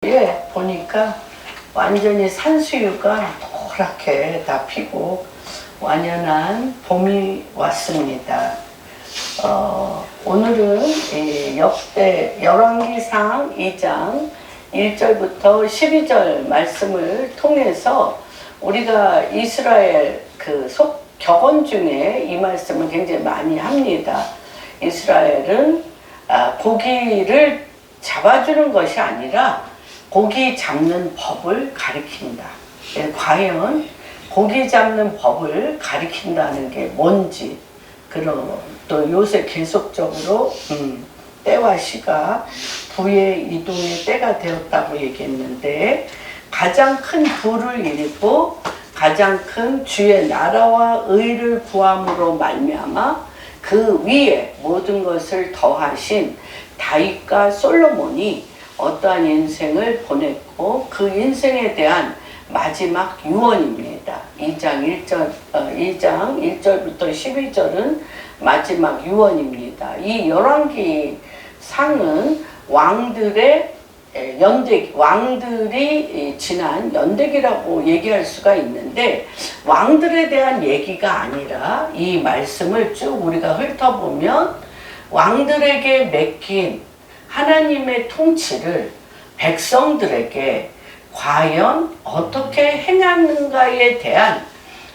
예, 보니까 완전히 산수유가 노랗게 다 피고 완연한 봄이 왔습니다. 오늘은 열왕기상 2장 1절부터 12절 말씀을 통해서 우리가 이스라엘 격언 중에 이 말씀을 굉장히 많이 합니다. 이스라엘은 고기를 잡아주는 것이 아니라 고기 잡는 법을 가리킨다. 과연 고기 잡는 법을 가리킨다는 게 뭔지, 또 요새 계속적으로 때와 시가 부의 이동의 때가 되었다고 얘기했는데, 가장 큰 부를 이루고 가장 큰 주의 나라와 의를 구함으로 말미암아 그 위에 모든 것을 더하신 다윗과 솔로몬이 어떠한 인생을 보냈고 그 인생에 대한 마지막 유언입니다. 2장 1절부터 12절은 마지막 유언입니다. 이 열왕기상은 왕들의 왕들이 지난 연대기라고 얘기할 수가 있는데, 왕들에 대한 얘기가 아니라 이 말씀을 쭉 우리가 훑어보면 왕들에게 맡긴 하나님의 통치를 백성들에게 과연 어떻게 행하는가에 대한,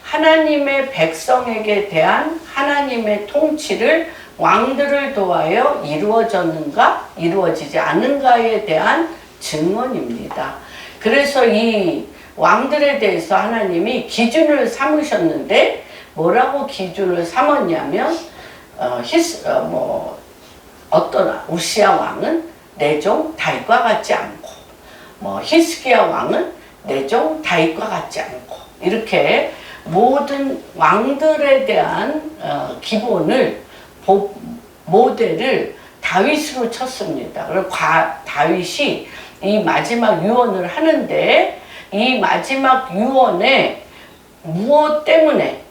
하나님의 백성에게 대한 하나님의 통치를 왕들을 통하여 이루어졌는가 이루어지지 않는가에 대한 증언입니다. 그래서 이 왕들에 대해서 하나님이 기준을 삼으셨는데, 뭐라고 기준을 삼았냐면 어떤 우시야 왕은 내 종 다윗과 같지 않고, 히스기야 왕은 내 종 다윗과 같지 않고, 이렇게 모든 왕들에 대한 기본을 모델을 다윗으로 쳤습니다. 그리고 다윗이 이 마지막 유언을 하는데, 이 마지막 유언에 무엇 때문에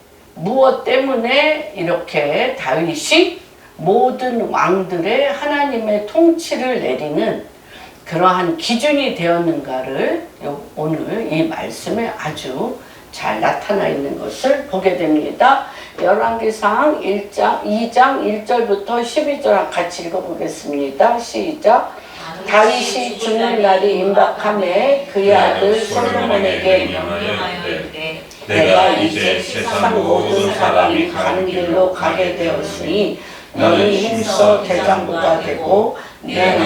이렇게 다윗이 모든 왕들의 하나님의 통치를 내리는 그러한 기준이 되었는가를 오늘 이 말씀에 아주 잘 나타나 있는 것을 보게 됩니다. 열왕기상 2장 1절부터 12절 같이 읽어보겠습니다. 시작. 다윗이 죽는 날이 임박하매 그의 아들 솔로몬에게 명령하였는데, 내가 이제 세상 모든 사람이 가는 길로 가게 되었으니 너는 힘써 대장부가 되고 내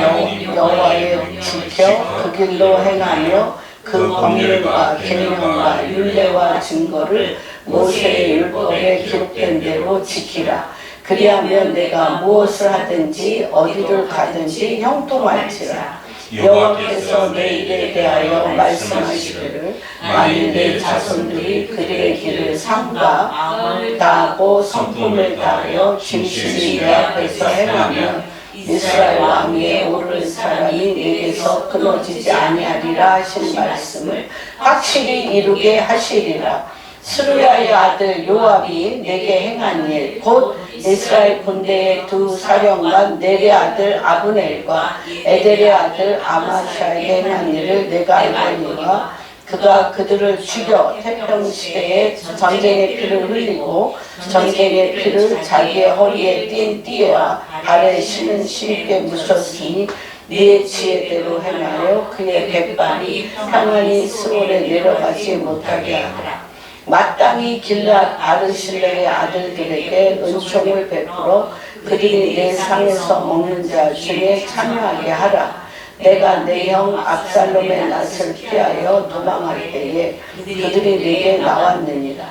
여호와의 지켜 그 길로 행하며 그 법률과 계명과 율례와 증거를 모세의 율법에 기록된 대로 지키라. 그리하면 내가 무엇을 하든지 어디를 가든지 형통할지라. 여호와께서 내 일에 대하여 말씀하시기를, 만일 내 자손들이 그들의 길을 삼가 마음을 다하고 성품을 다하여 진실이 내 앞에서 행하면 이스라엘 왕위에 오를 사람이 내게서 끊어지지 아니하리라 하신 말씀을 확실히 이루게 하시리라. 스루야의 아들 요압이 내게 행한 일, 곧 이스라엘 군대의 두 사령관 넬의 아들 아브넬과 에델의 아들 아마샤에게 행한 일을 내가 알거니와, 그가 그들을 죽여 태평시대에 전쟁의 피를 흘리고 전쟁의 피를 자기의 허리에 띈 띠와 발에 신은 신께 묻혔으니 네 지혜대로 행하여 그의 백발이 평안히 스올에 내려가지 못하게 하라. 마땅히 길앗 바르실레의 아들들에게 은총을 베풀어 그들이 내 상에서 먹는 자 중에 참여하게 하라. 내가 내 형 압살롬의 낯을 피하여 도망할 때에 그들이 내게 나왔느니라.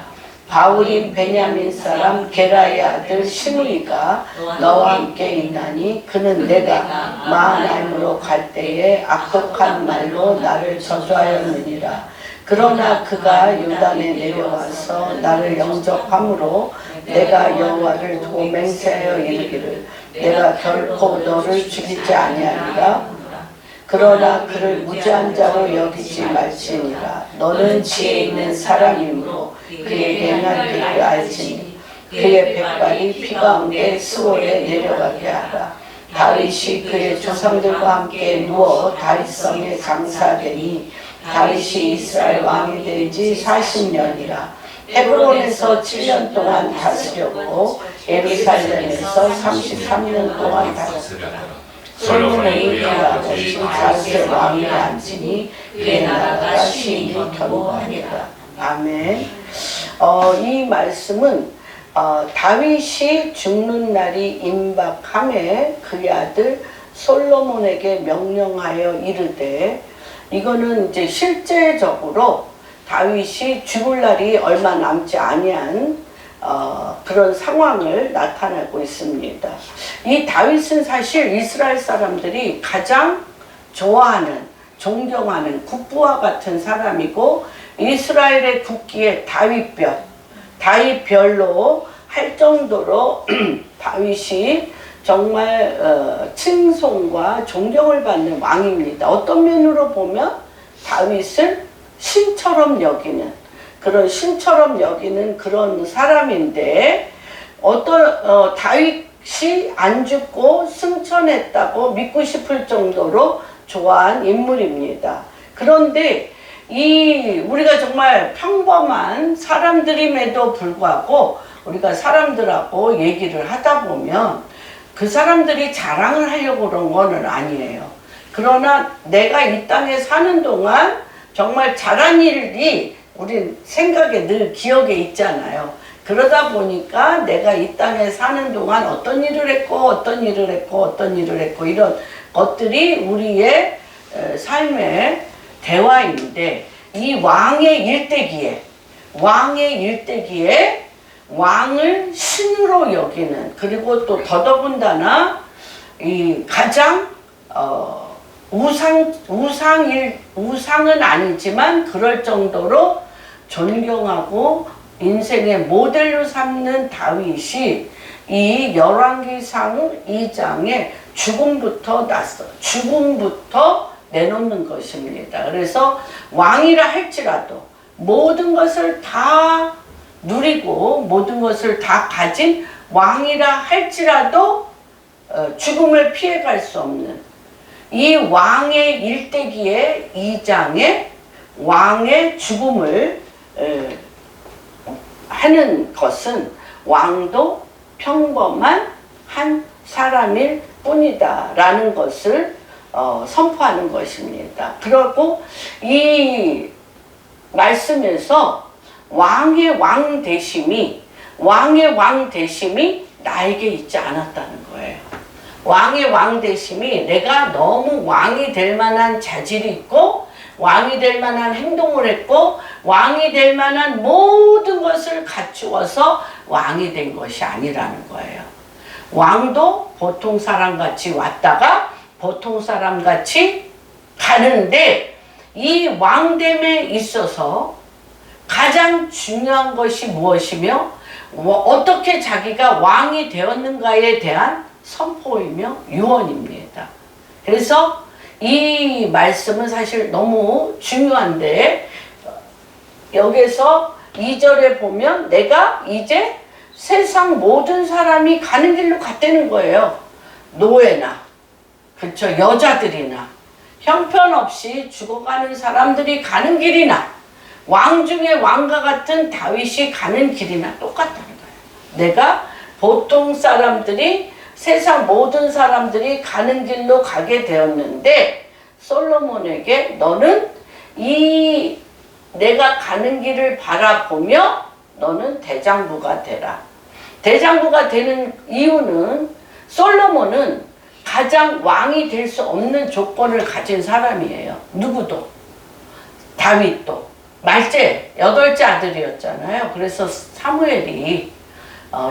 바울인 베냐민 사람 게라의 아들 시므이가 너와 함께 있나니, 그는 내가 마하나임으로 갈 때에 악독한 말로 나를 저주하였느니라. 그러나 그가 요단에 내려와서 나를 영접함으로 내가 여호와를 두고 맹세하여 이르기를, 내가 결코 너를 죽이지 아니하리라. 그러나 그를 무죄한 자로 여기지 말지니라. 너는 지혜 있는 사람이므로 그에게 행한 길을 알지니 그의 백발이 피 가운데 스올에 내려가게 하라. 다윗이 그의 조상들과 함께 누워 다윗성에 장사되니 다윗이 이스라엘 왕이 된 지 40년이라. 헤브론에서 7년 동안 다스렸고 예루살렘에서 33년 동안 다스렸다. 솔로몬이 그의 아버지 다윗의 왕위에 앉으니 그의 나라가 심히 견고하니라. 아멘. 이 말씀은 다윗이 죽는 날이 임박함에 그의 아들 솔로몬에게 명령하여 이르되, 이거는 이제 실제적으로 다윗이 죽을 날이 얼마 남지 아니한 그런 상황을 나타내고 있습니다. 이 다윗은 사실 이스라엘 사람들이 가장 좋아하는, 존경하는 국부와 같은 사람이고, 이스라엘의 국기에 다윗별로 할 정도로 다윗이 정말 칭송과 존경을 받는 왕입니다. 어떤 면으로 보면 다윗을 신처럼 여기는, 그런 신처럼 여기는 그런 사람인데, 다윗이 안 죽고 승천했다고 믿고 싶을 정도로 좋아한 인물입니다. 그런데 우리가 정말 평범한 사람들임에도 불구하고 우리가 사람들하고 얘기를 하다 보면 그 사람들이 자랑을 하려고 그런 거는 아니에요. 그러나 내가 이 땅에 사는 동안 정말 잘한 일이 우린 생각에 늘 기억에 있잖아요. 그러다 보니까 내가 이 땅에 사는 동안 어떤 일을 했고 이런 것들이 우리의 삶의 대화인데, 이 왕의 일대기에 왕을 신으로 여기는, 그리고 또 더더군다나 이 가장 우상은 아니지만 그럴 정도로 존경하고 인생의 모델로 삼는 다윗이 이 열왕기상 2장에 죽음부터 내놓는 것입니다. 그래서 왕이라 할지라도 모든 것을 다 누리고 모든 것을 다 가진 왕이라 할지라도 죽음을 피해갈 수 없는 이 왕의 일대기의 2장에 왕의 죽음을 하는 것은 왕도 평범한 한 사람일 뿐이다 라는 것을 선포하는 것입니다. 그리고 이 말씀에서 왕의 왕 대심이 나에게 있지 않았다는 거예요. 왕의 왕 대심이 내가 너무 왕이 될 만한 자질이 있고 왕이 될 만한 행동을 했고 왕이 될 만한 모든 것을 갖추어서 왕이 된 것이 아니라는 거예요. 왕도 보통 사람같이 왔다가 보통 사람같이 가는데, 이 왕됨에 있어서 가장 중요한 것이 무엇이며 어떻게 자기가 왕이 되었는가에 대한 선포이며 유언입니다. 그래서 이 말씀은 사실 너무 중요한데, 여기서 2절에 보면 내가 이제 세상 모든 사람이 가는 길로 갔다는 거예요. 노예나, 그렇죠, 여자들이나 형편없이 죽어가는 사람들이 가는 길이나 왕 중에 왕과 같은 다윗이 가는 길이나 똑같다는 거예요. 내가 보통 사람들이, 세상 모든 사람들이 가는 길로 가게 되었는데, 솔로몬에게 너는 이 내가 가는 길을 바라보며 너는 대장부가 되라. 대장부가 되는 이유는 솔로몬은 가장 왕이 될 수 없는 조건을 가진 사람이에요. 누구도. 다윗도. 말째 8째 아들이었잖아요. 그래서 사무엘이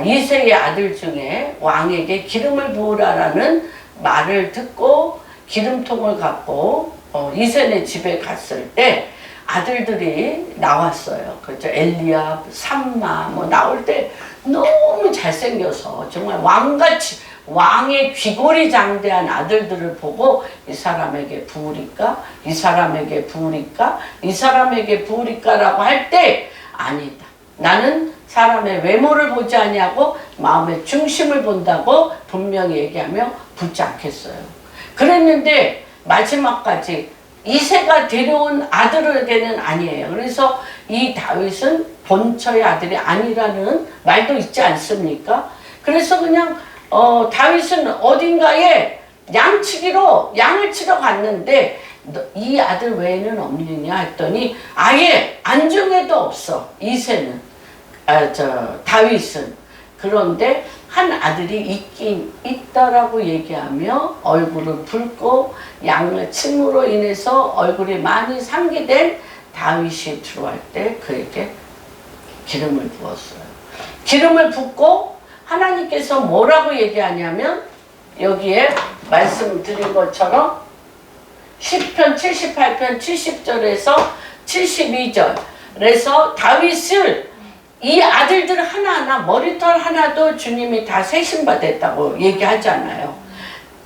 이새의 아들 중에 왕에게 기름을 부으라라는 말을 듣고 기름통을 갖고 이새네 집에 갔을 때 아들들이 나왔어요. 그렇죠. 엘리압, 삼마 나올 때 너무 잘생겨서 정말 왕같이, 왕의 귀골이 장대한 아들들을 보고 이 사람에게 부으리까? 이 사람에게 부으리까? 이 사람에게 부으리까라고 할 때 아니다. 나는 사람의 외모를 보지 아니하고 마음의 중심을 본다고 분명히 얘기하며 붙지 않겠어요. 그랬는데 마지막까지 이새가 데려온 아들에게는 아니에요. 그래서 이 다윗은 본처의 아들이 아니라는 말도 있지 않습니까? 그래서 그냥 다윗은 어딘가에 양치기로 양을 치러 갔는데 이 아들 외에는 없느냐 했더니 아예 안중에도 없어. 이새는 다윗은. 그런데 한 아들이 있긴 있다라고 얘기하며 얼굴을 붉고 양을 침으로 인해서 얼굴이 많이 상기된 다윗이 들어갈 때 그에게 기름을 부었어요. 기름을 붓고 하나님께서 뭐라고 얘기하냐면 여기에 말씀드린 것처럼 시편 78편 70절에서 72절에서 다윗을 이 아들들 하나하나 머리털 하나도 주님이 다 세심받았다고 얘기하잖아요.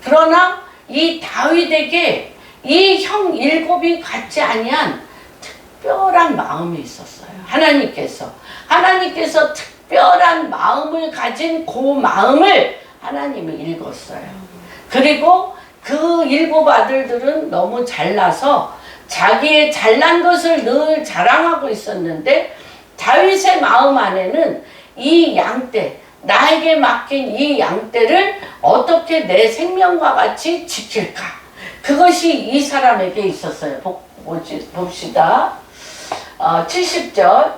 그러나 이 다윗에게 이 형 일곱이 갖지 아니한 특별한 마음이 있었어요. 하나님께서 특별한 마음을 가진 그 마음을 하나님이 읽었어요. 그리고 그 일곱 아들들은 너무 잘나서 자기의 잘난 것을 늘 자랑하고 있었는데 다윗의 마음 안에는 이 양떼, 나에게 맡긴 이 양떼를 어떻게 내 생명과 같이 지킬까? 그것이 이 사람에게 있었어요. 봅시다. 70절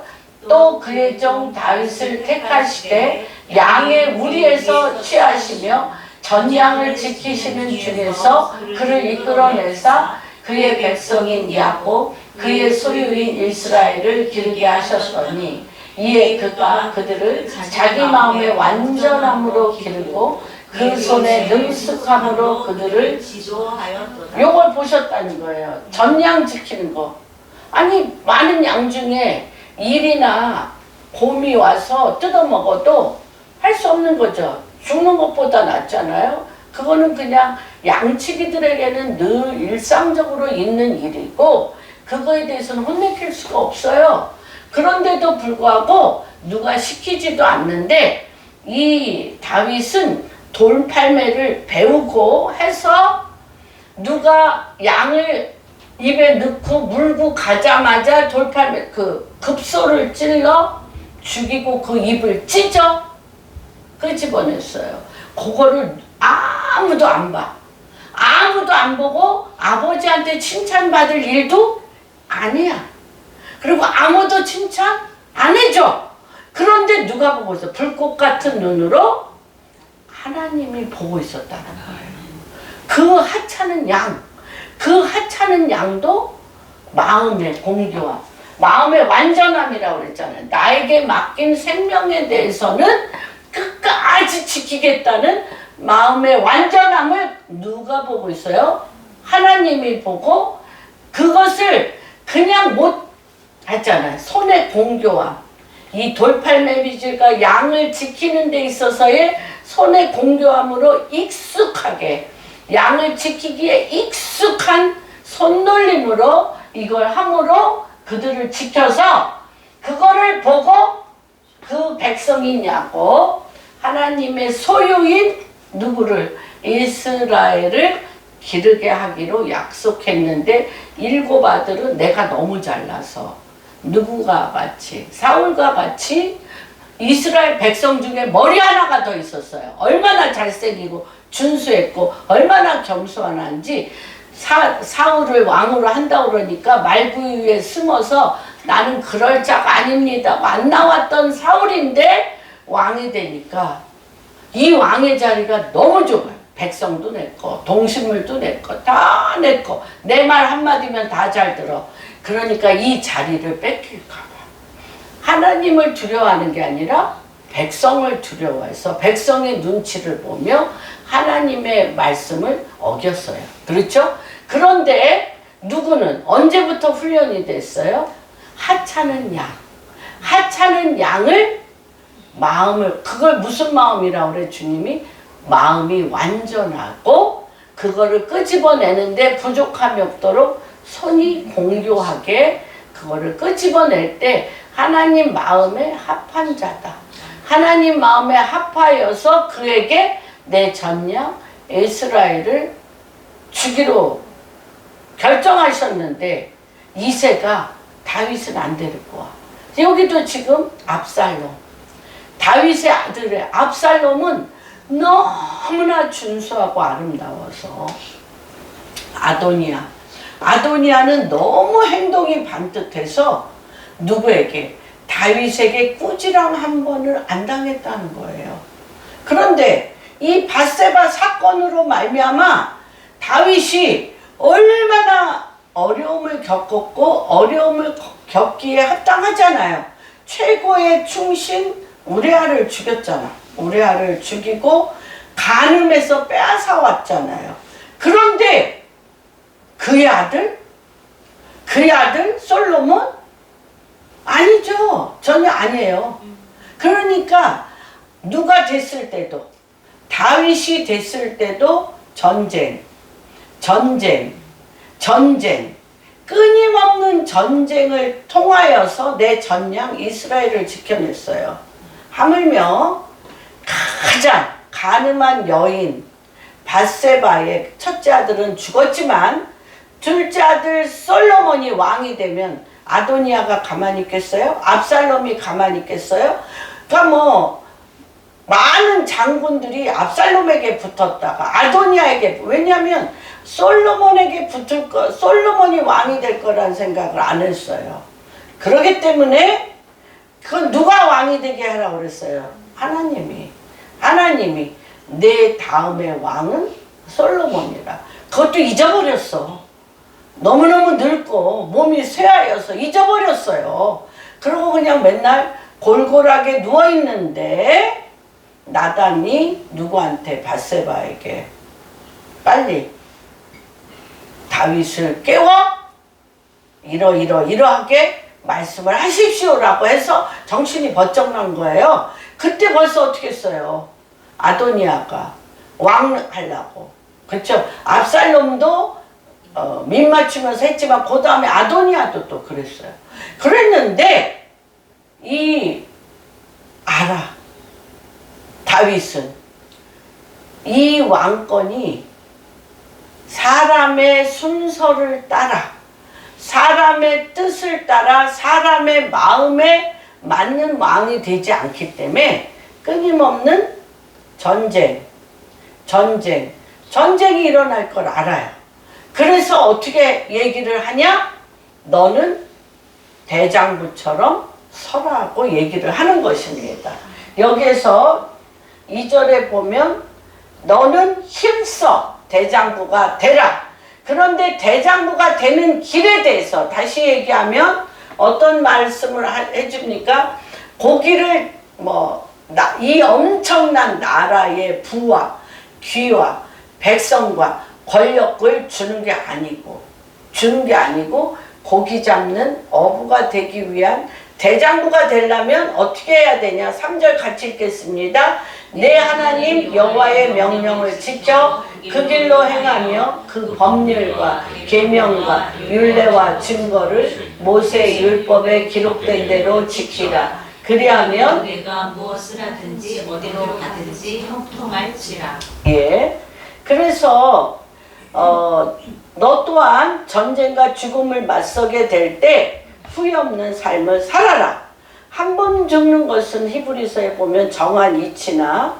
또 그의 종 다윗을 택하시되 양의 우리에서 취하시며 전양을 지키시는 중에서 그를 이끌어내사 그의 백성인 야곱 그의 소유인 이스라엘을 기르게 하셨더니 이에 그가 그들을 자기 마음의 완전함으로 기르고 그 손의 능숙함으로 그들을 지도하였도다. 요걸 보셨다는 거예요. 전양 지키는 거. 아니 많은 양 중에 일이나 곰이 와서 뜯어먹어도 할 수 없는 거죠. 죽는 것보다 낫잖아요. 그거는 그냥 양치기들에게는 늘 일상적으로 있는 일이고 그거에 대해서는 혼내킬 수가 없어요. 그런데도 불구하고 누가 시키지도 않는데 이 다윗은 돌팔매를 배우고 해서 누가 양을 입에 넣고 물고 가자마자 돌팔매 급소를 찔러 죽이고 그 입을 찢어 끄집어냈어요. 그거를 아무도 안 봐. 아무도 안 보고 아버지한테 칭찬받을 일도 아니야. 그리고 아무도 칭찬 안 해줘. 그런데 누가 보고 있어? 불꽃 같은 눈으로 하나님이 보고 있었다는 거예요. 그 하찮은 양도 마음의 공교함, 마음의 완전함이라고 그랬잖아요. 나에게 맡긴 생명에 대해서는 끝까지 지키겠다는 마음의 완전함을 누가 보고 있어요? 하나님이 보고 그것을 그냥 못 했잖아요. 손의 공교함. 이 돌팔매미질과 양을 지키는 데 있어서의 손의 공교함으로 익숙하게 양을 지키기에 익숙한 손놀림으로 이걸 함으로 그들을 지켜서 그거를 보고 그 백성인 야곱 하나님의 소유인 누구를 이스라엘을 기르게 하기로 약속했는데 일곱 아들은 내가 너무 잘나서 누구가 같이 사울과 같이 이스라엘 백성 중에 머리 하나가 더 있었어요. 얼마나 잘생기고 준수했고 얼마나 겸손한지 사울을 왕으로 한다고 그러니까 말구 위에 숨어서 나는 그럴 자가 아닙니다. 안 나왔던 사울인데 왕이 되니까 이 왕의 자리가 너무 좁아요. 백성도 내 거, 동식물도 내 거, 다 내 거. 내 말 한마디면 다 잘 들어. 그러니까 이 자리를 뺏길까 봐. 하나님을 두려워하는 게 아니라 백성을 두려워해서 백성의 눈치를 보며 하나님의 말씀을 어겼어요. 그렇죠? 그런데 누구는 언제부터 훈련이 됐어요? 하찮은 양. 하찮은 양을 마음을 그걸 무슨 마음이라고 그래 주님이? 마음이 완전하고 그거를 끄집어내는데 부족함이 없도록 손이 공교하게 그거를 끄집어낼 때 하나님 마음에 합한 자다. 하나님 마음에 합하여서 그에게 내 전력 이스라엘을 주기로 결정하셨는데 이새가 다윗은 안 데리고 와. 여기도 지금 압살롬, 다윗의 아들의 압살롬은 너무나 준수하고 아름다워서 아도니아는 너무 행동이 반듯해서 누구에게? 다윗에게 꾸지람 한 번을 안 당했다는 거예요. 그런데 이 밧세바 사건으로 말미암아 다윗이 얼마나 어려움을 겪었고 어려움을 겪기에 합당하잖아요. 최고의 충신 우레아를 죽였잖아. 우레아를 죽이고 간음에서 빼앗아 왔잖아요. 그런데 그의 아들 솔로몬? 아니죠. 전혀 아니에요. 그러니까 누가 됐을 때도, 다윗이 됐을 때도 전쟁, 끊임없는 전쟁을 통하여서 내 전량 이스라엘을 지켜냈어요. 하물며 가장 가늠한 여인 밧세바의 첫째 아들은 죽었지만 둘째 아들 솔로몬이 왕이 되면 아도니아가 가만히 있겠어요? 압살롬이 가만히 있겠어요? 그러니까 많은 장군들이 압살롬에게 붙었다가 아도니아에게, 왜냐하면 솔로몬에게 붙을 거, 솔로몬이 왕이 될 거란 생각을 안 했어요. 그렇기 때문에 그건 누가 왕이 되게 하라고 그랬어요? 하나님이 내 다음의 왕은 솔로몬이라. 그것도 잊어버렸어. 너무너무 늙고 몸이 쇠하여서 잊어버렸어요. 그리고 그냥 맨날 골골하게 누워있는데 나단이 누구한테? 밧세바에게 빨리 다윗을 깨워 이러하게 말씀을 하십시오라고 해서 정신이 번쩍 난 거예요. 그때 벌써 어떻게 했어요? 아도니아가 왕 하려고, 그렇죠? 압살롬도 민맞추면서 했지만 그 다음에 아도니아도 또 그랬어요. 그랬는데 다윗은 이 왕권이 사람의 순서를 따라, 사람의 뜻을 따라, 사람의 마음에 맞는 왕이 되지 않기 때문에 끊임없는 전쟁이 일어날 걸 알아요. 그래서 어떻게 얘기를 하냐? 너는 대장부처럼 서라고 얘기를 하는 것입니다. 여기에서 2절에 보면 너는 힘써 대장부가 되라. 그런데 대장부가 되는 길에 대해서 다시 얘기하면 어떤 말씀을 해줍니까? 고기를 이 엄청난 나라의 부와 귀와 백성과 권력을 주는 게 아니고 고기 잡는 어부가 되기 위한 대장부가 되려면 어떻게 해야 되냐? 3절 같이 읽겠습니다. 내 하나님 여호와의 명령을 지켜 그 길로 행하며 그 법률과 계명과 율례와 증거를 모세 율법에 기록된 대로 지키라. 그리하면 내가 무엇을 하든지 어디로 가든지 형통할지라. 예. 그래서 너 또한 전쟁과 죽음을 맞서게 될 때 후회 없는 삶을 살아라. 한 번 죽는 것은 히브리서에 보면 정한 이치나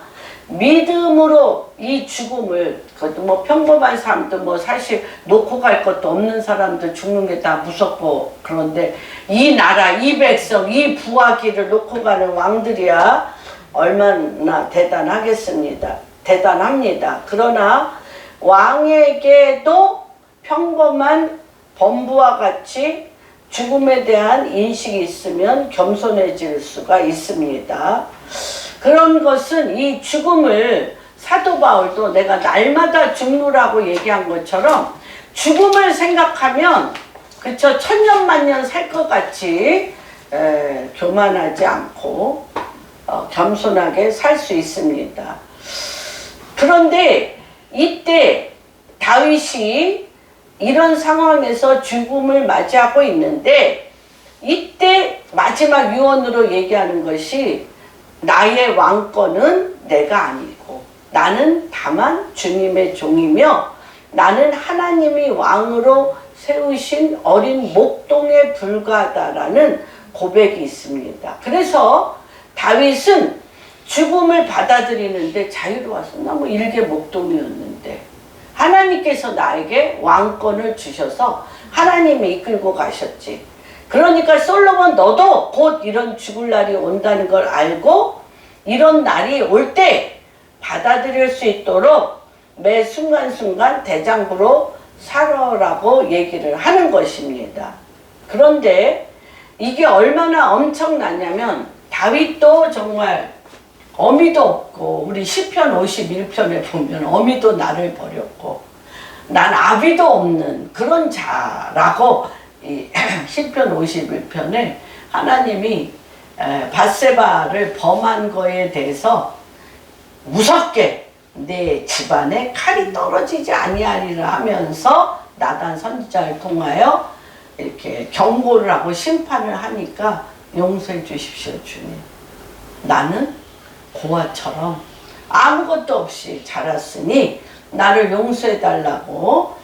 믿음으로 이 죽음을, 그것도 평범한 사람도 사실 놓고 갈 것도 없는 사람도 죽는 게 다 무섭고, 그런데 이 나라, 이 백성, 이 부하기를 놓고 가는 왕들이야 얼마나 대단합니다. 그러나 왕에게도 평범한 범부와 같이 죽음에 대한 인식이 있으면 겸손해질 수가 있습니다. 그런 것은 이 죽음을 사도 바울도 내가 날마다 죽노라고 얘기한 것처럼 죽음을 생각하면 그쵸, 천년만년 살 것 같이 교만하지 않고 겸손하게 살 수 있습니다. 그런데 이때 다윗이 이런 상황에서 죽음을 맞이하고 있는데 이때 마지막 유언으로 얘기하는 것이 나의 왕권은 내가 아니고 나는 다만 주님의 종이며 나는 하나님이 왕으로 세우신 어린 목동에 불과하다라는 고백이 있습니다. 그래서 다윗은 죽음을 받아들이는데 자유로워서 너무 일개 목동이었는데 하나님께서 나에게 왕권을 주셔서 하나님이 이끌고 가셨지. 그러니까 솔로몬 너도 곧 이런 죽을 날이 온다는 걸 알고 이런 날이 올 때 받아들일 수 있도록 매 순간순간 대장부로 살아라고 얘기를 하는 것입니다. 그런데 이게 얼마나 엄청나냐면 다윗도 정말 어미도 없고 우리 시편 51편에 보면 어미도 나를 버렸고 난 아비도 없는 그런 자라고 이 시편 51편에 하나님이 밧세바를 범한 거에 대해서 무섭게 내 집안에 칼이 떨어지지 아니하리라 하면서 나단 선지자를 통하여 이렇게 경고를 하고 심판을 하니까 용서해 주십시오 주님. 나는 고아처럼 아무것도 없이 자랐으니 나를 용서해 달라고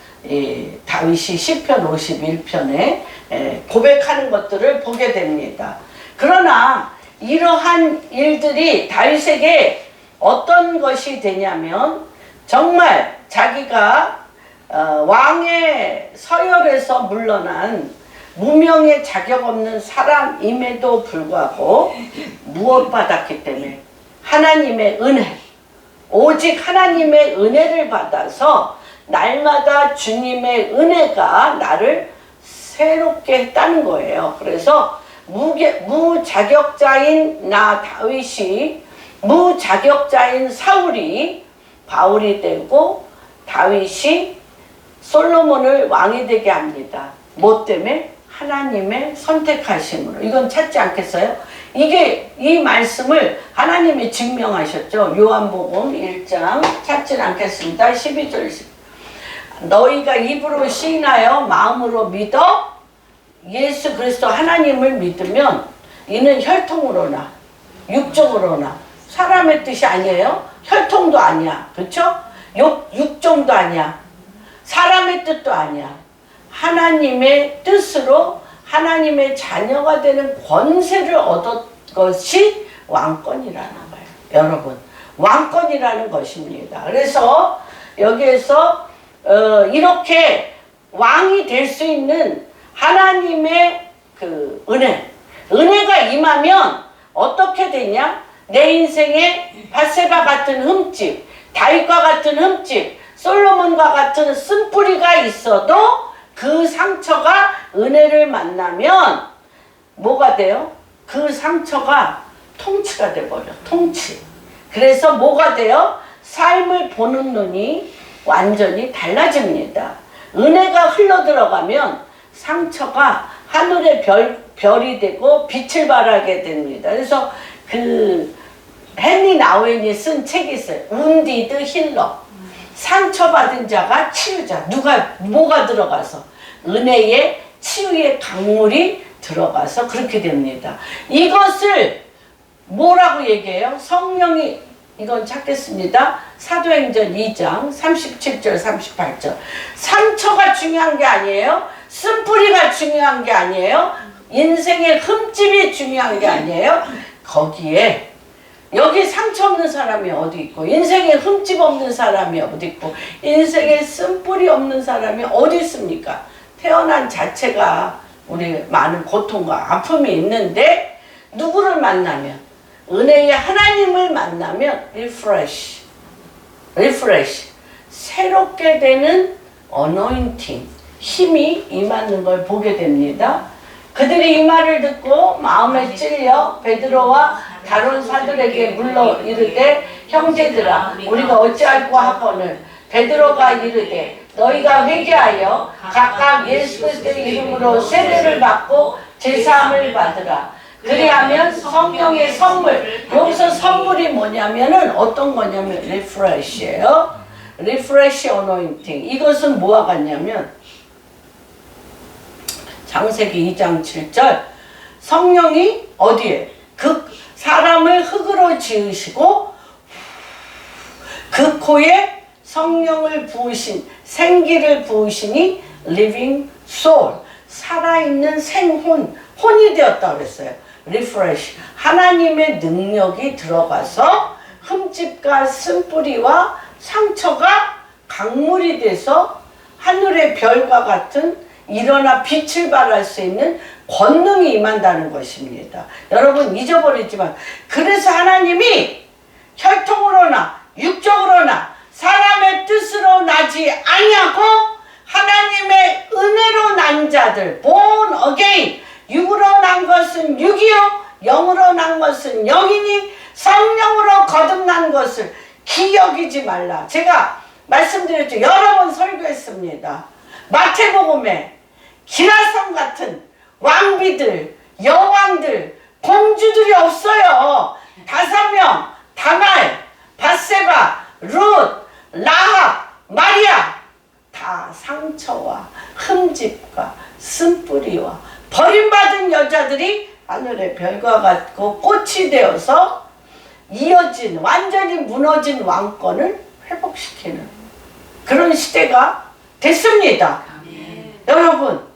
다윗이 시편 51편에 고백하는 것들을 보게 됩니다. 그러나 이러한 일들이 다윗에게 어떤 것이 되냐면 정말 자기가 왕의 서열에서 물러난 무명의 자격 없는 사람임에도 불구하고 무엇받았기 때문에 하나님의 은혜, 오직 하나님의 은혜를 받아서 날마다 주님의 은혜가 나를 새롭게 했다는 거예요. 그래서 무자격자인 나 다윗이 무자격자인 사울이 바울이 되고 다윗이 솔로몬을 왕이 되게 합니다. 뭐 때문에? 하나님의 선택하심으로. 이건 찾지 않겠어요? 이 말씀을 하나님이 증명하셨죠. 요한복음 1장 찾진 않겠습니다. 12절 너희가 입으로 시인하여 마음으로 믿어 예수 그리스도 하나님을 믿으면 이는 혈통으로나 육적으로나 사람의 뜻이 아니에요. 혈통도 아니야. 그렇죠? 육종도 아니야. 사람의 뜻도 아니야. 하나님의 뜻으로 하나님의 자녀가 되는 권세를 얻은 것이 왕권이라는 거예요. 여러분, 왕권이라는 것입니다. 그래서 여기에서 이렇게 왕이 될 수 있는 하나님의 그 은혜가 임하면 어떻게 되냐? 내 인생에 밧세바 같은 흠집, 다윗과 같은 흠집, 솔로몬과 같은 쓴뿌리가 있어도 그 상처가 은혜를 만나면 뭐가 돼요? 그 상처가 통치가 돼버려. 통치. 그래서 뭐가 돼요? 삶을 보는 눈이 완전히 달라집니다. 은혜가 흘러들어가면 상처가 하늘의 별이 되고 빛을 발하게 됩니다. 그래서 그 헨리 나우엔이 쓴 책이 있어요. 운디드 힐러. 상처받은 자가 치유자. 뭐가 들어가서? 은혜의 치유의 강물이 들어가서 그렇게 됩니다. 이것을 뭐라고 얘기해요? 성령이, 이건 찾겠습니다. 사도행전 2장 37절 38절. 상처가 중요한 게 아니에요. 쓴뿌리가 중요한 게 아니에요. 인생의 흠집이 중요한 게 아니에요. 거기에 여기 상처 없는 사람이 어디 있고 인생에 흠집 없는 사람이 어디 있고 인생에 쓴뿌리 없는 사람이 어디 있습니까? 태어난 자체가 우리 많은 고통과 아픔이 있는데 누구를 만나면 은혜의 하나님을 만나면 리프레시 새롭게 되는 어노인팅 힘이 임하는 걸 보게 됩니다. 그들이 이 말을 듣고 마음에 찔려 베드로와 다른 사들에게 물러 이르되 형제들아 우리가 어찌할꼬 하거늘 베드로가 이르되 너희가 회개하여 각각 예수 그리스도의 이름으로 세례를 받고 제사함을 받으라. 그리하면 성령의 선물, 여기서 선물이 뭐냐면은 어떤 거냐면 리프레시예요. 리프레시 어노인팅. 이것은 뭐와 같냐면 창세기 2장 7절 성령이 어디에? 그 사람을 흙으로 지으시고 그 코에 성령을 부으신, 생기를 부으시니 living soul, 살아있는 생혼, 혼이 되었다 그랬어요. refresh, 하나님의 능력이 들어가서 흠집과 쓴뿌리와 상처가 강물이 돼서 하늘의 별과 같은 일어나 빛을 발할 수 있는 권능이 임한다는 것입니다. 여러분 잊어버리지만, 그래서 하나님이 혈통으로나 육적으로나 사람의 뜻으로 나지 아니하고 하나님의 은혜로 난 자들, born again, 육으로 난 것은 육이요 영으로 난 것은 영이니 성령으로 거듭난 것을 기억이지 말라. 제가 말씀드렸죠. 여러 번 설교했습니다. 마태복음에 기라성 같은 왕비들, 여왕들, 공주들이 없어요. 5명, 다말, 밧세바, 룻, 라합, 마리아, 다 상처와 흠집과 쓴뿌리와 버림받은 여자들이 하늘의 별과 같고 꽃이 되어서 이어진, 완전히 무너진 왕권을 회복시키는 그런 시대가 됐습니다. 여러분,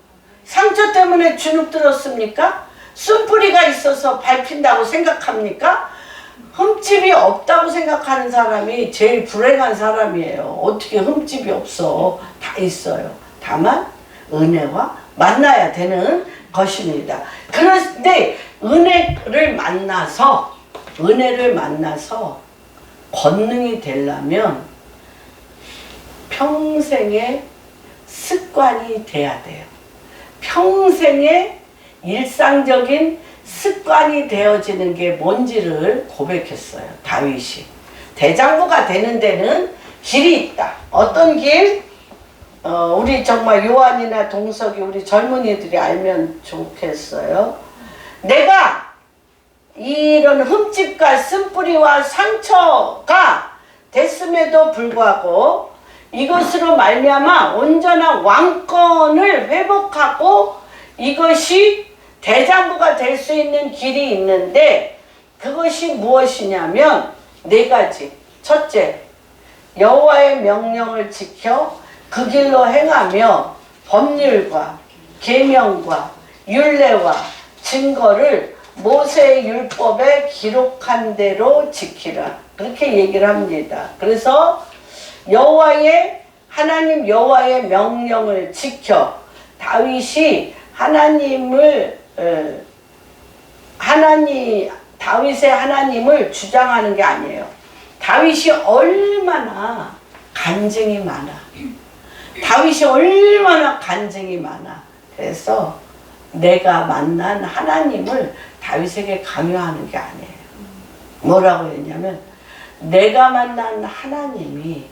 상처 때문에 주눅 들었습니까? 쓴뿌리가 있어서 밟힌다고 생각합니까? 흠집이 없다고 생각하는 사람이 제일 불행한 사람이에요. 어떻게 흠집이 없어? 다 있어요. 다만 은혜와 만나야 되는 것입니다. 그런데 은혜를 만나서 권능이 되려면 평생의 습관이 돼야 돼요. 평생의 일상적인 습관이 되어지는 게 뭔지를 고백했어요. 다윗이. 대장부가 되는 데는 길이 있다. 어떤 길? 우리 정말 요한이나 동석이, 우리 젊은이들이 알면 좋겠어요. 내가 이런 흠집과 쓴뿌리와 상처가 됐음에도 불구하고 이것으로 말미암아 온전한 왕권을 회복하고 이것이 대장부가 될 수 있는 길이 있는데, 그것이 무엇이냐면 4가지. 첫째, 여호와의 명령을 지켜 그 길로 행하며 법률과 계명과 율례와 증거를 모세의 율법에 기록한 대로 지키라. 그렇게 얘기를 합니다. 그래서 하나님 여호와의 명령을 지켜, 다윗이 다윗의 하나님을 주장하는 게 아니에요. 다윗이 얼마나 간증이 많아. 그래서 내가 만난 하나님을 다윗에게 강요하는 게 아니에요. 뭐라고 했냐면, 내가 만난 하나님이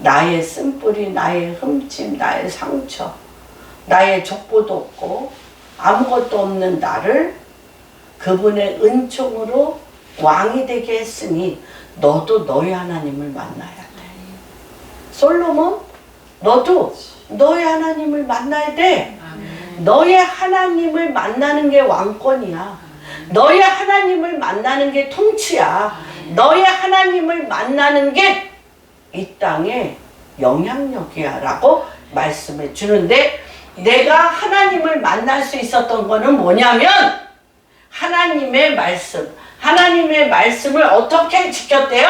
나의 쓴뿌리, 나의 흠집, 나의 상처, 나의 족보도 없고 아무것도 없는 나를 그분의 은총으로 왕이 되게 했으니 너도 너희 하나님을 만나야 돼. 솔로몬, 너도 너희 하나님을 만나야 돼. 너의 하나님을 만나는 게 왕권이야. 너의 하나님을 만나는 게 통치야. 너의 하나님을 만나는 게 이 땅의 영향력이야 라고 말씀해 주는데, 내가 하나님을 만날 수 있었던 거는 뭐냐면 하나님의 말씀을 어떻게 지켰대요?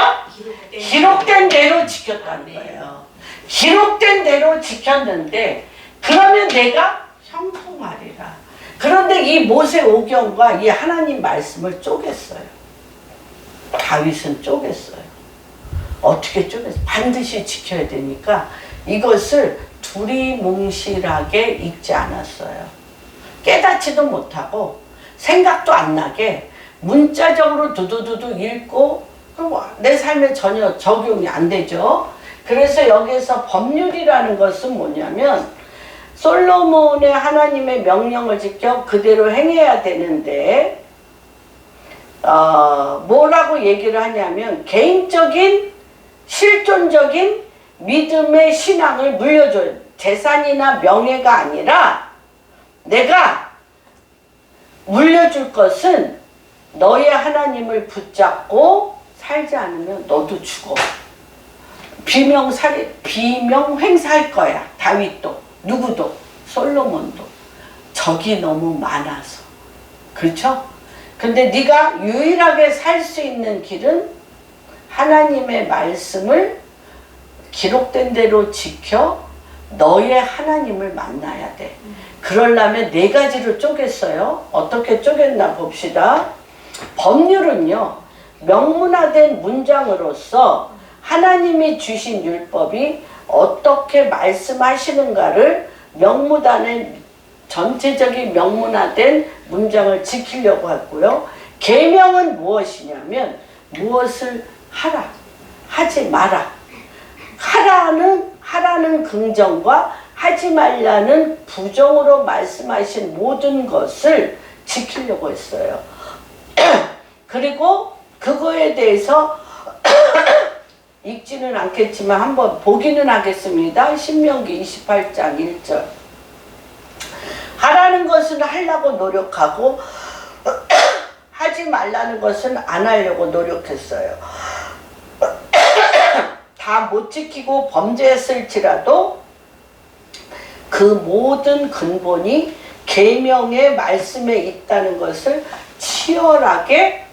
기록된 대로 지켰다는 거예요. 기록된 대로 지켰는데, 그러면 내가 형통하리라. 그런데 이 모세오경과 이 하나님 말씀을 쪼갰어요. 다윗은 쪼갰어요. 어떻게 쪼갰어요? 반드시 지켜야 되니까 이것을 두리뭉실하게 읽지 않았어요. 깨닫지도 못하고 생각도 안 나게 문자적으로 두두두두 읽고 내 삶에 전혀 적용이 안 되죠. 그래서 여기서 법률이라는 것은 뭐냐면, 솔로몬의 하나님의 명령을 지켜 그대로 행해야 되는데, 뭐라고 얘기를 하냐면 개인적인 실존적인 믿음의 신앙을 물려줘요. 재산이나 명예가 아니라 내가 물려줄 것은 너의 하나님을 붙잡고 살지 않으면 너도 죽어. 비명 횡사할 거야. 다윗도, 누구도, 솔로몬도. 적이 너무 많아서. 그렇죠? 근데 네가 유일하게 살 수 있는 길은 하나님의 말씀을 기록된 대로 지켜 너의 하나님을 만나야 돼. 그러려면 네 가지로 쪼갰어요. 어떻게 쪼갰나 봅시다. 법률은요, 명문화된 문장으로서 하나님이 주신 율법이 어떻게 말씀하시는가를 전체적인 명문화된 문장을 지키려고 했고요. 계명은 무엇이냐면 무엇을 하라, 하지 마라. 하라는 긍정과 하지 말라는 부정으로 말씀하신 모든 것을 지키려고 했어요. 그리고 그거에 대해서 읽지는 않겠지만 한번 보기는 하겠습니다. 신명기 28장 1절. 하라는 것은 하려고 노력하고 하지 말라는 것은 안 하려고 노력했어요. 다 못 지키고 범죄했을지라도 그 모든 근본이 계명의 말씀에 있다는 것을 치열하게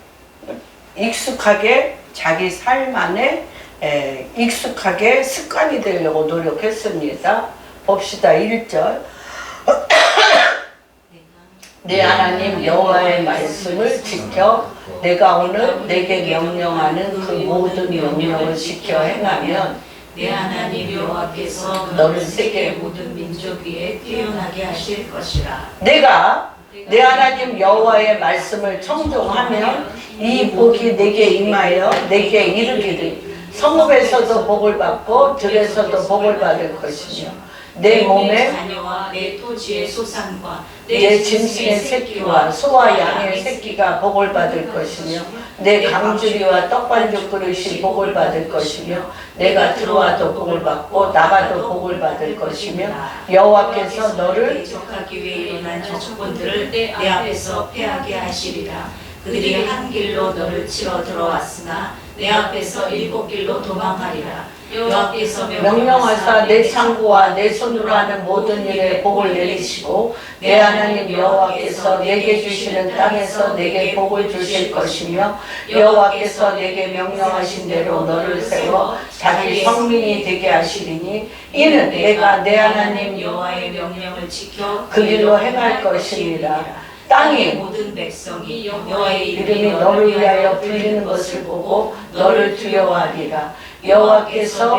익숙하게 자기 삶 안에 익숙하게 습관이 되려고 노력했습니다. 봅시다. 1절. 내 하나님 여호와의 말씀을 지켜 내가 오늘 내게 명령하는 그 모든 명령을 지켜 행하면 내 하나님 여호와께서 너를 세계 모든 민족 위에 뛰어나게 하실 것이라. 내가 내 하나님 여호와의 말씀을 청종하면 이 복이 내게 임하여 내게 이르기를 성읍에서도 복을 받고 들에서도 복을 받을 것이며 내 몸에 자녀와 내 토지의 소산과 내 짐승의 새끼와 소와 양의 새끼가 복을 받을 것이며 내 강주리와 떡반죽 그릇이 복을 받을 것이며 내가 들어와도 복을 받고 나가도 복을 받을 것이며 여호와께서 너를 대적하기 위해 일어난 적군들을 내 앞에서 패하게 하시리라. 그들이 한 길로 너를 치러 들어왔으나 내 앞에서 7길로 도망하리라. 여호와께서 명령하사 내 창고와 내 손으로 하는 모든 일에 복을 내리시고 내 하나님 여호와께서 내게 주시는 땅에서 내게 복을 주실 것이며 여호와께서 내게 명령하신 대로 너를 세워 자기 성민이 되게 하시리니 이는 내가 내 하나님 여호와의 명령을 지켜 그 길로 행할 것이니라. 땅이 모든 백성이 여호와의 이름이 너를 위하여 불리는 것을 보고 너를 두려워하리라. 여호와께서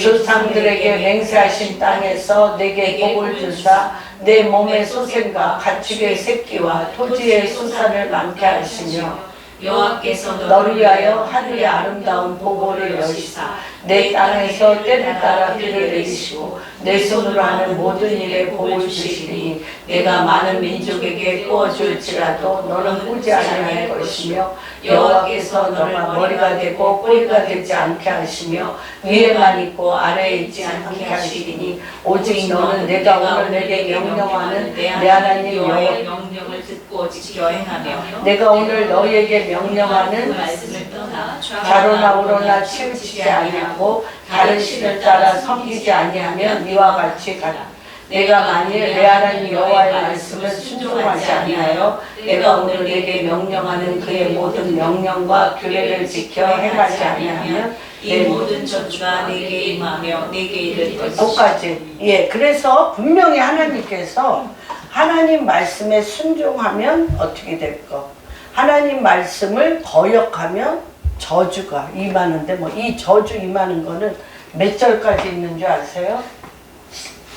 조상들에게 맹세하신 땅에서 내게 복을 주사 내 몸의 소생과 가축의 새끼와 토지의 소산을 많게 하시며 여호와께서 너를 위하여 하늘의 아름다운 보고를 여시사 내 땅에서 때를 따라 비를 내리시고 내 손으로 하는 모든 일에 복을 주시니 내가 많은 민족에게 구워줄지라도 너는 꾸지 아니할 것이며 여호와께서 너가 머리가 되고 꼬리가 되지 않게 하시며 위에만 있고 아래에 있지 않게 하시리니 오직 너는 내가 오늘 내게 명령하는 내 하나님 여호와의 명령을 듣고 지켜 행하며 내가 오늘 너희에게 명령하는 말씀을 떠나 좌로나 우로나 치우치지 아니하고 다른 신을 따라 섬기지 아니하면 이와 같이 가라. 내가 만일 내 하나님 여호와의 말씀을 순종하지 아니하여 내가 오늘 내게 명령하는 그의 모든 명령과 규례를 지켜 행하지 아니하면 이 모든 저주가 내게 임하며 내게 이를 것이다. 거기까지. 예, 그래서 분명히 하나님께서 하나님 말씀에 순종하면 어떻게 될 거? 하나님 말씀을 거역하면 저주가 임하는데 뭐 이 저주 임하는 거는 몇 절까지 있는 줄 아세요?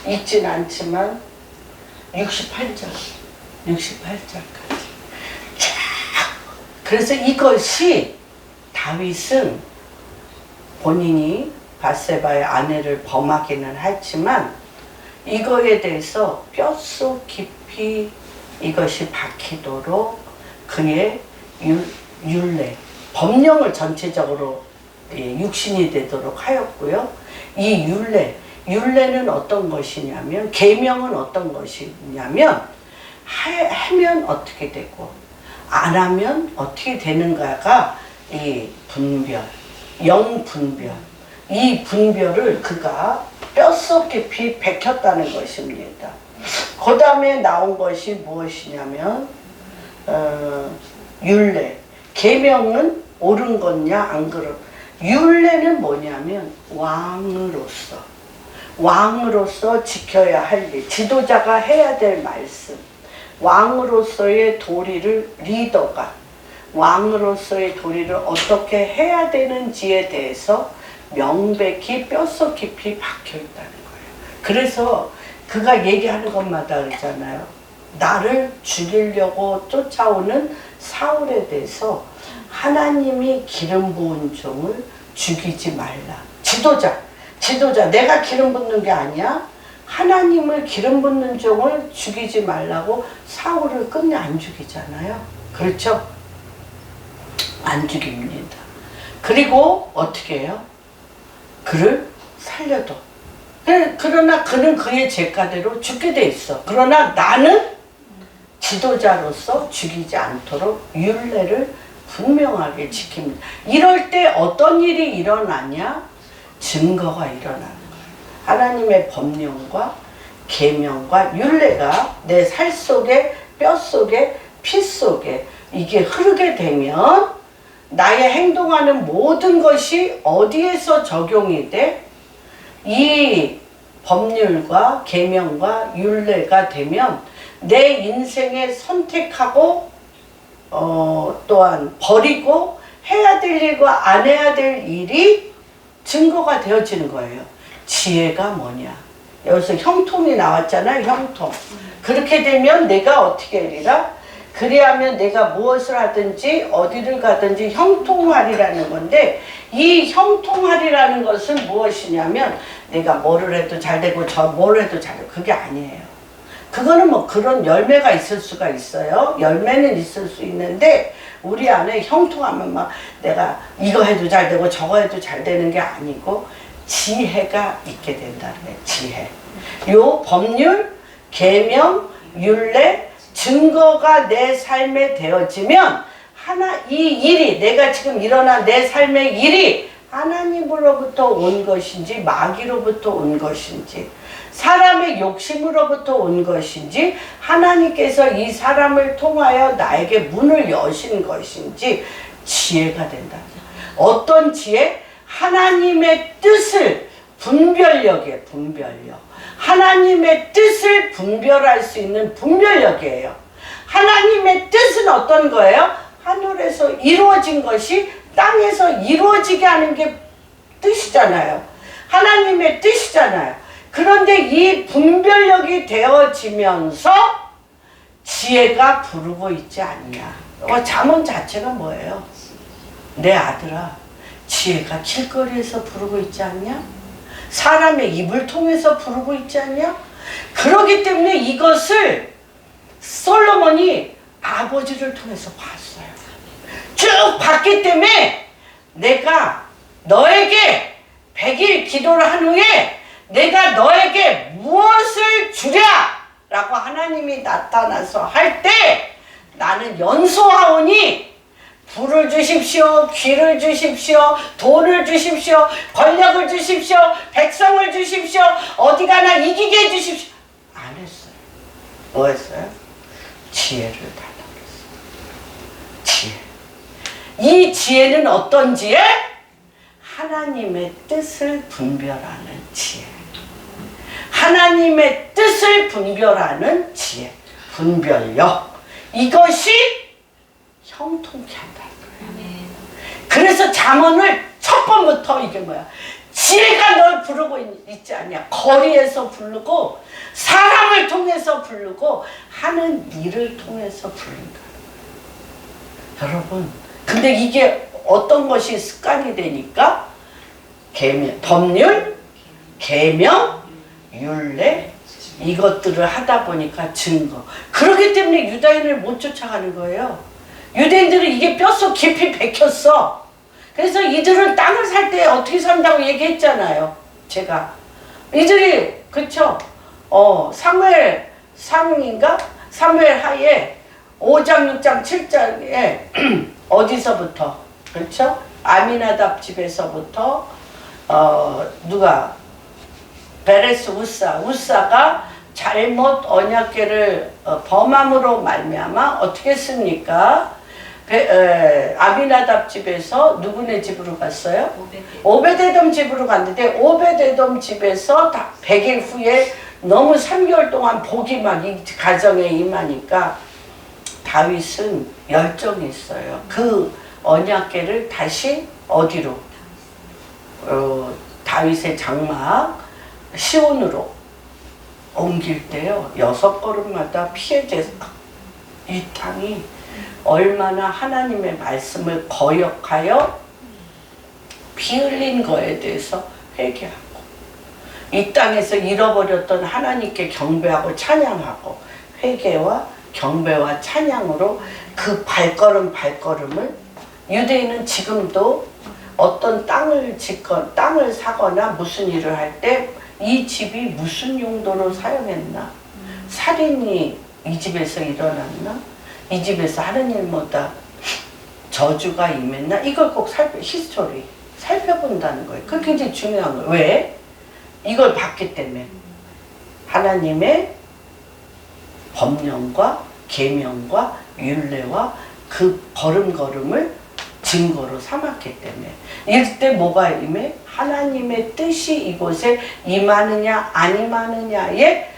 있진 않지만 68절. 68절까지. 자, 그래서 이것이 다윗은 본인이 밧세바의 아내를 범하기는 했지만 이거에 대해서 뼛속 깊이 이것이 박히도록 그의 율례, 법령을 전체적으로 육신이 되도록 하였고요. 이 율례는 어떤 것이냐면, 계명은 어떤 것이냐면 하면 어떻게 되고 안 하면 어떻게 되는가가 이 분별, 영분별. 이 분별을 그가 뼛속 깊이 베꼈다는 것입니다. 그 다음에 나온 것이 무엇이냐면 율례. 계명은 옳은 거냐 안 그렇. 율례는 뭐냐면 왕으로서 지켜야 할 일, 지도자가 해야 될 말씀, 왕으로서의 도리를 리더가 왕으로서의 도리를 어떻게 해야 되는지에 대해서 명백히 뼛속 깊이 박혀 있다는 거예요. 그래서 그가 얘기하는 것마다 그러잖아요. 나를 죽이려고 쫓아오는 사울에 대해서 하나님이 기름 부은 종을 죽이지 말라. 지도자 내가 기름 붓는 게 아니야. 하나님을 기름 붓는 종을 죽이지 말라고 사울을 끝내 안 죽이잖아요. 그렇죠? 안 죽입니다. 그리고 어떻게 해요? 그를 살려도. 그러나 그는 그의 죄가대로 죽게 돼 있어. 그러나 나는 지도자로서 죽이지 않도록 율례를 분명하게 지킵니다. 이럴 때 어떤 일이 일어나냐? 증거가 일어나는 거예요. 하나님의 법령과 계명과 율례가 내 살 속에, 뼈 속에, 피 속에 이게 흐르게 되면 나의 행동하는 모든 것이 어디에서 적용이 돼? 이 법률과 계명과 율례가 되면 내 인생에 선택하고 또한 버리고 해야 될 일과 안 해야 될 일이 증거가 되어지는 거예요. 지혜가 뭐냐? 여기서 형통이 나왔잖아요. 형통. 그렇게 되면 내가 어떻게 하리라? 그리하면 내가 무엇을 하든지 어디를 가든지 형통하리라는 건데, 이 형통하리라는 것은 무엇이냐면 내가 뭐를 해도 잘 되고 뭘 해도 잘 되고 그게 아니에요. 그거는 뭐 그런 열매가 있을 수가 있어요. 열매는 있을 수 있는데 우리 안에 형통하면 막 내가 이거 해도 잘 되고 저거 해도 잘 되는 게 아니고 지혜가 있게 된다는 거예요. 지혜. 요 법률, 계명, 율례, 증거가 내 삶에 되어지면 이 일이 내가 지금 일어난 내 삶의 일이 하나님으로부터 온 것인지 마귀로부터 온 것인지 사람의 욕심으로부터 온 것인지 하나님께서 이 사람을 통하여 나에게 문을 여신 것인지 지혜가 된다. 어떤 지혜? 하나님의 뜻을 분별력이에요. 분별력. 하나님의 뜻을 분별할 수 있는 분별력이에요. 하나님의 뜻은 어떤 거예요? 하늘에서 이루어진 것이 땅에서 이루어지게 하는 게 뜻이잖아요. 하나님의 뜻이잖아요. 그런데 이 분별력이 되어지면서 지혜가 부르고 있지 않냐. 잠언 자체가 뭐예요? 내 아들아, 지혜가 길거리에서 부르고 있지 않냐? 사람의 입을 통해서 부르고 있지 않냐? 그렇기 때문에 이것을 솔로몬이 아버지를 통해서 봤어요. 쭉 봤기 때문에 내가 너에게 100일 기도를 한 후에 내가 너에게 무엇을 주랴 라고 하나님이 나타나서 할 때 나는 연소하오니 불을 주십시오, 귀를 주십시오, 돈을 주십시오, 권력을 주십시오, 백성을 주십시오, 어디 가나 이기게 해주십시오. 안 했어요. 뭐 했어요? 지혜를 달라고 했어요. 지혜. 이 지혜는 어떤 지혜? 하나님의 뜻을 분별하는 지혜. 하나님의 뜻을 분별하는 지혜. 분별력. 이것이 형통케 한다는 거예요. 그래서 잠언을 첫 번부터 이게 뭐야? 지혜가 널 부르고 있지 않냐? 거리에서 부르고 사람을 통해서 부르고 하는 일을 통해서 부른다. 여러분, 근데 이게 어떤 것이 습관이 되니까 계명, 법률, 계명, 율례 이것들을 하다 보니까 증거. 그렇기 때문에 유다인을 못 쫓아가는 거예요. 유대인들은 이게 뼛속 깊이 박혔어. 그래서 이들은 땅을 살 때 어떻게 산다고 얘기했잖아요. 제가 이들이 그쵸? 사무엘 상인가? 사무엘 하에 5장, 6장, 7장에 어디서부터? 그렇죠? 아미나답 집에서부터 누가 베레스 우사가 잘못 언약궤를 범함으로 말미암아 어떻게 했습니까? 아비나답 집에서 누구네 집으로 갔어요? 오베데돔 집으로 갔는데 오베데돔 집에서 100일 후에 너무 3개월 동안 복이 막 이 가정에 임하니까 다윗은 열정이 있어요. 그 언약궤를 다시 어디로? 다윗의 장막 시온으로 옮길 때요. 6걸음마다 피해제사 이 땅이 얼마나 하나님의 말씀을 거역하여 피 흘린 거에 대해서 회개하고 이 땅에서 잃어버렸던 하나님께 경배하고 찬양하고 회개와 경배와 찬양으로 그 발걸음을 유대인은 지금도 어떤 땅을 사거나 무슨 일을 할 때 이 집이 무슨 용도로 사용했나? 살인이 이 집에서 일어났나? 이 집에서 하는 일마다 저주가 임했나? 이걸 꼭 히스토리 살펴본다는 거예요. 그게 굉장히 중요한 거예요. 왜? 이걸 봤기 때문에 하나님의 법령과 계명과 율례와 그 걸음걸음을 증거로 삼았기 때문에 이럴 때 뭐가 임해? 하나님의 뜻이 이곳에 임하느냐 안 임하느냐의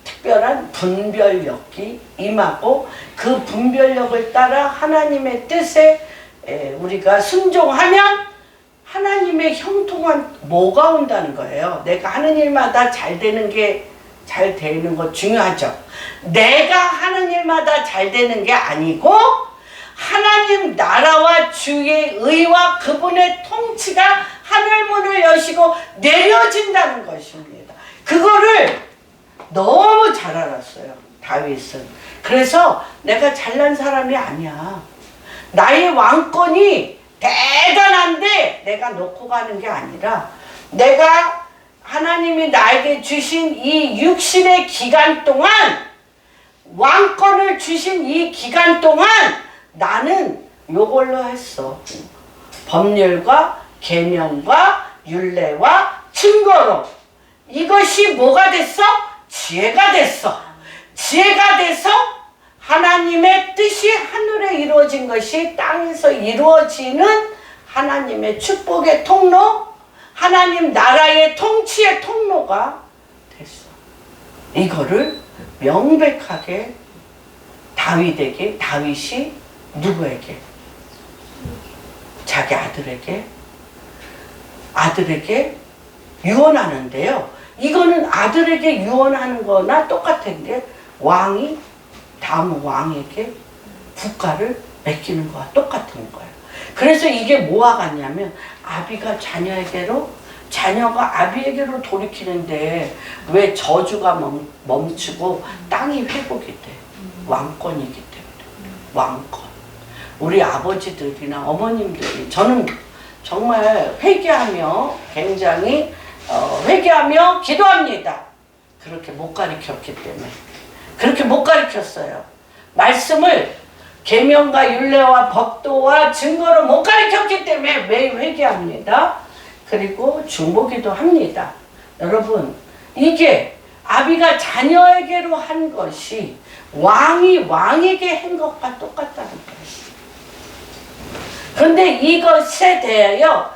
특별한 분별력이 임하고 그 분별력을 따라 하나님의 뜻에 우리가 순종하면 하나님의 형통한 뭐가 온다는 거예요. 내가 하는 일마다 잘 되는 거 중요하죠. 내가 하는 일마다 잘 되는 게 아니고 하나님 나라와 주의 의와 그분의 통치가 하늘문을 여시고 내려진다는 것입니다. 그거를 너무 잘 알았어요. 다윗은. 그래서 내가 잘난 사람이 아니야. 나의 왕권이 대단한데 내가 놓고 가는 게 아니라 내가 하나님이 나에게 주신 이 육신의 기간 동안 왕권을 주신 이 기간 동안 나는 요걸로 했어. 법률과 계명과 율례와 증거로 이것이 뭐가 됐어? 지혜가 됐어. 지혜가 돼서 하나님의 뜻이 하늘에 이루어진 것이 땅에서 이루어지는 하나님의 축복의 통로, 하나님 나라의 통치의 통로가 됐어. 이거를 명백하게 다윗이 누구에게? 자기 아들에게 유언하는데요. 이거는 아들에게 유언하는 거나 똑같은 게 다음 왕에게 국가를 맡기는 거와 똑같은 거예요. 그래서 이게 뭐와 같냐면 아비가 자녀가 아비에게로 돌이키는데 왜 저주가 멈추고 땅이 회복이 돼? 왕권이기 때문에. 왕권. 우리 아버지들이나 어머님들이 저는 정말 회개하며 굉장히 회개하며 기도합니다. 그렇게 못 가르쳤기 때문에. 그렇게 못 가르쳤어요. 말씀을 계명과 율례와 법도와 증거로 못 가르쳤기 때문에 매일 회개합니다. 그리고 중보기도 합니다. 여러분, 이게 아비가 자녀에게로 한 것이 왕이 왕에게 한 것과 똑같다는 거예요. 그런데 이것에 대하여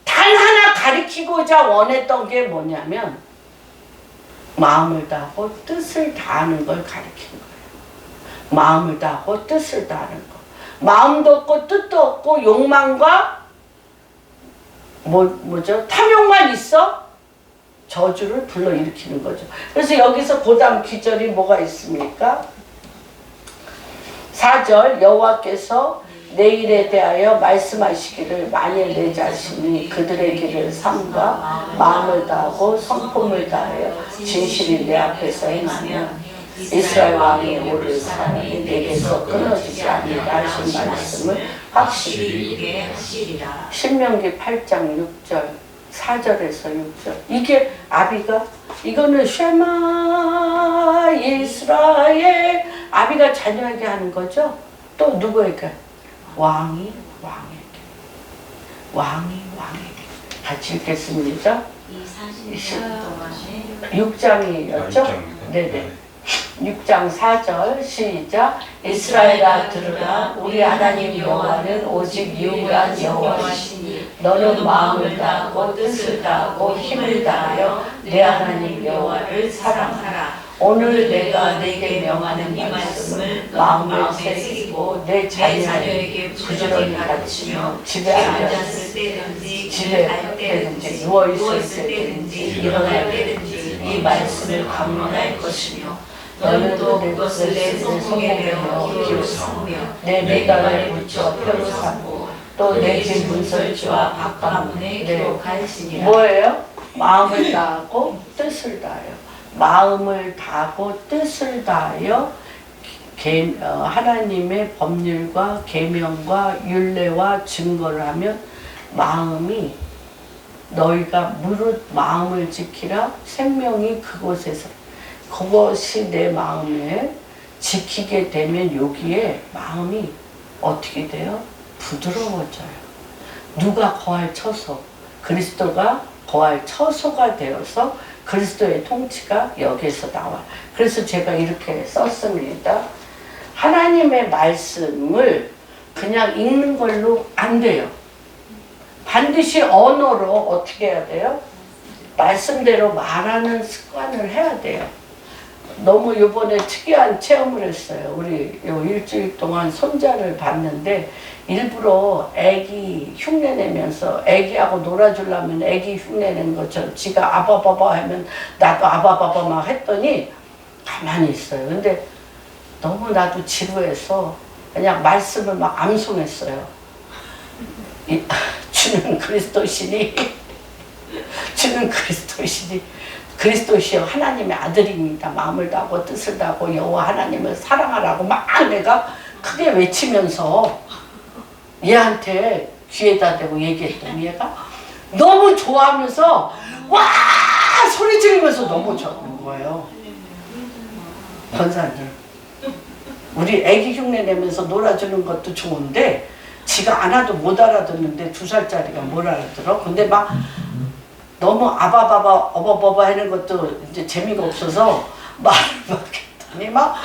단 하나 가르치고자 원했던 게 뭐냐면 마음을 다하고 뜻을 다하는 걸 가르치는 거예요. 마음을 다하고 뜻을 다하는 거. 마음도 없고 뜻도 없고 욕망과 탐욕만 있어 저주를 불러일으키는 거죠. 그래서 여기서 그 다음 기절이 뭐가 있습니까? 4절 여호와께서 내 일에 대하여 말씀하시기를 만일 내 자신이 그들의 길을 삼가 마음을 다하고 성품을 다하여 진실이 내 앞에서 행하면 이스라엘 왕이 오를 사람이 내게서 끊어지지 아니하리라 하신 말씀을 확실히 하시리라. 신명기 8장 6절 4절에서 6절 이게 아비가 이거는 쉐마 이스라엘 아비가 자녀에게 하는 거죠. 또 누구에게? 왕이 왕에게 같이 읽겠습니다. 이 40년 동안에 6장이었죠? 네네. 6장 4절 시작. 이스라엘아 들으라. 우리 하나님 여호와는 오직 유일한 여호와시니 너는 마음을 다하고 뜻을 다하고 힘을 다하여 내 하나님 여호와를 사랑하라. 오늘 내가 내게 명하는 이 말씀을 마음에 새기고 내 자녀에게 부지런히 가르치며 집에 앉았을 때든지 집에 갈 때든지 누워있을 때든지 일어날 때든지 이 말씀을 강론할 것이며 너는 또 그것을 내 손목에 메어 기로 삼으며 내 메달에 붙여 표로 삼고 또 내 집 문설주와 바깥문에 기록할지니라. 뭐예요? 마음을 다하고 뜻을 다하여. 마음을 다하고 뜻을 다하여 하나님의 법률과 계명과 율례와 증거를 하면 마음이 너희가 무릇 마음을 지키라 생명이 그곳에서 그것이 내 마음에 지키게 되면 여기에 마음이 어떻게 돼요? 부드러워져요. 누가 거할 처소, 그리스도가 거할 처소가 되어서 그리스도의 통치가 여기에서 나와요. 그래서 제가 이렇게 썼습니다. 하나님의 말씀을 그냥 읽는 걸로 안 돼요. 반드시 언어로 어떻게 해야 돼요? 말씀대로 말하는 습관을 해야 돼요. 너무 이번에 특이한 체험을 했어요. 우리 요 일주일 동안 손자를 봤는데 일부러 애기 흉내 내면서 애기하고 놀아주려면 애기 흉내 내는 것처럼 지가 아바바바 하면 나도 아바바바 막 했더니 가만히 있어요. 근데 너무 나도 지루해서 그냥 말씀을 막 암송했어요. 주는 그리스도시니 주는 그리스도시니 그리스도시여 하나님의 아들입니다. 마음을 다하고 뜻을 다하고 여호와 하나님을 사랑하라고 막 내가 크게 외치면서 얘한테 귀에다 대고 얘기했더니 얘가 너무 좋아하면서 와 소리 지르면서 너무 좋아하는 거예요. 권사님 우리 애기 흉내 내면서 놀아주는 것도 좋은데 지가 안 와도 못 알아듣는데 2살짜리가 뭘 알아들어? 근데 막 너무 아바바바 어버버버 하는 것도 이제 재미가 없어서 말을 막 했더니 막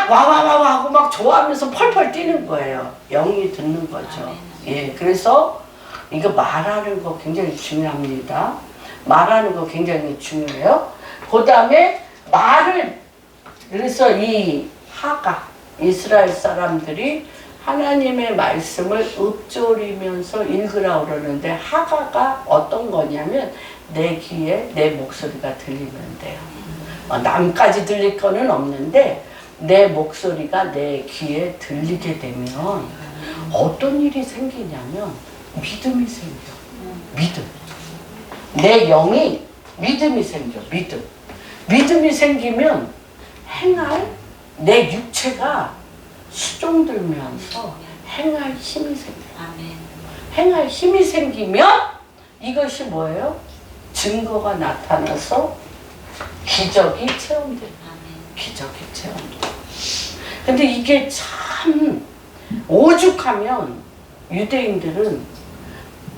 와와와와 하고 막 좋아하면서 펄펄 뛰는 거예요. 영이 듣는 거죠. 예, 그래서 이거 말하는 거 굉장히 중요합니다. 말하는 거 굉장히 중요해요. 그 다음에 말을 그래서 이 하가 이스라엘 사람들이 하나님의 말씀을 읊조리면서 읽으라고 그러는데 하가가 어떤 거냐면 내 귀에 내 목소리가 들리면 돼요. 남까지 들릴 거는 없는데 내 목소리가 내 귀에 들리게 되면 어떤 일이 생기냐면 믿음이 생겨. 믿음. 내 영이 믿음이 생겨. 믿음이 생기면 행할 내 육체가 수종들면서 행할 힘이 생겨요. 행할 힘이 생기면 이것이 뭐예요? 증거가 나타나서 기적이 체험돼요. 기적이 체험돼요. 근데 이게 참 오죽하면 유대인들은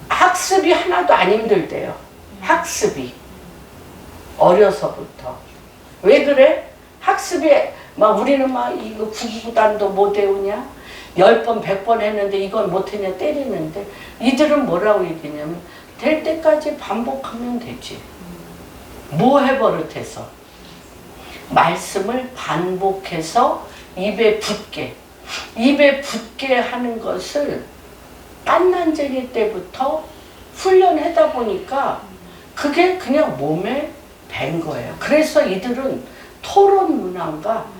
학습이 하나도 안 힘들대요. 학습이 어려서부터. 왜 그래? 학습이 막 우리는 막 이거 구구단도 못 외우냐? 10번 100번 했는데 이건 못했냐 때리는데 이들은 뭐라고 얘기냐면 될 때까지 반복하면 되지. 뭐 해버릇해서 말씀을 반복해서 입에 붙게 하는 것을 깐난쟁이 때부터 훈련하다 보니까 그게 그냥 몸에 밴 거예요. 그래서 이들은 토론 문화가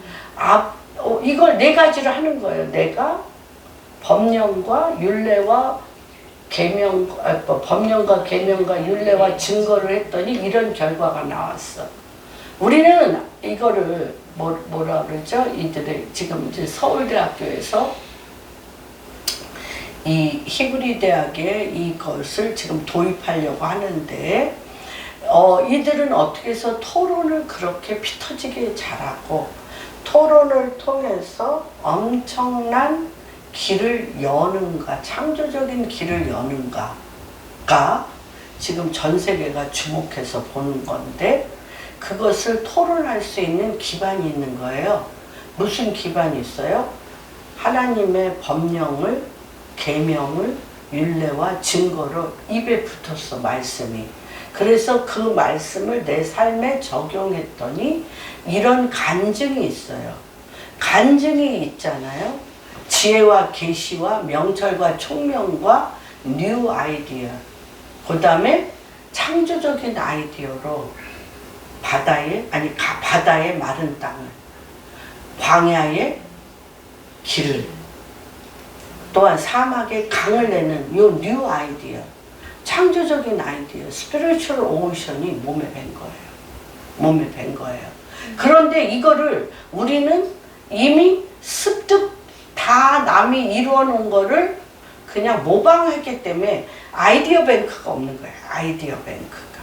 이걸 4가지를 하는 거예요. 내가 법령과 윤례와 법령과 계명과 율례와 증거를 했더니 이런 결과가 나왔어. 우리는 이거를 뭐라 그러죠? 이들의 지금 이제 서울대학교에서 이 히브리 대학에 이것을 지금 도입하려고 하는데 이들은 어떻게 해서 토론을 그렇게 피 터지게 잘하고 토론을 통해서 엄청난 길을 여는가, 창조적인 길을 여는가가 지금 전 세계가 주목해서 보는 건데 그것을 토론할 수 있는 기반이 있는 거예요. 무슨 기반이 있어요? 하나님의 법령을, 계명을, 율례와 증거로 입에 붙었어, 말씀이. 그래서 그 말씀을 내 삶에 적용했더니 이런 간증이 있어요. 간증이 있잖아요. 지혜와 계시와 명철과 총명과 뉴 아이디어, 그 다음에 창조적인 아이디어로 바다의 마른 땅을, 광야의 길을, 또한 사막의 강을 내는 요 뉴 아이디어, 창조적인 아이디어, 스피리추얼 오션이 몸에 밴 거예요. 몸에 밴 거예요. 그런데 이거를 우리는 이미 습득 다 남이 이루어 놓은 거를 그냥 모방했기 때문에 아이디어 뱅크가 없는 거예요. 아이디어 뱅크가.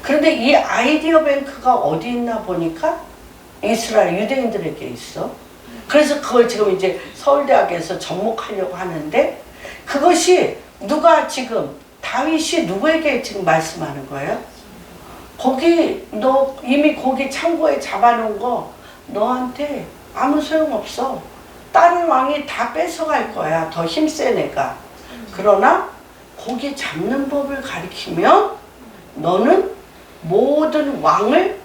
그런데 이 아이디어 뱅크가 어디 있나 보니까 이스라엘 유대인들에게 있어. 그래서 그걸 지금 이제 서울대학에서 접목하려고 하는데 그것이 누가 지금 다윗이 누구에게 지금 말씀하는 거예요? 거기 너 이미 거기 창고에 잡아놓은 거 너한테 아무 소용없어. 다른 왕이 다 뺏어갈 거야. 더 힘센 애가. 그러나 거기 잡는 법을 가리키면 너는 모든 왕을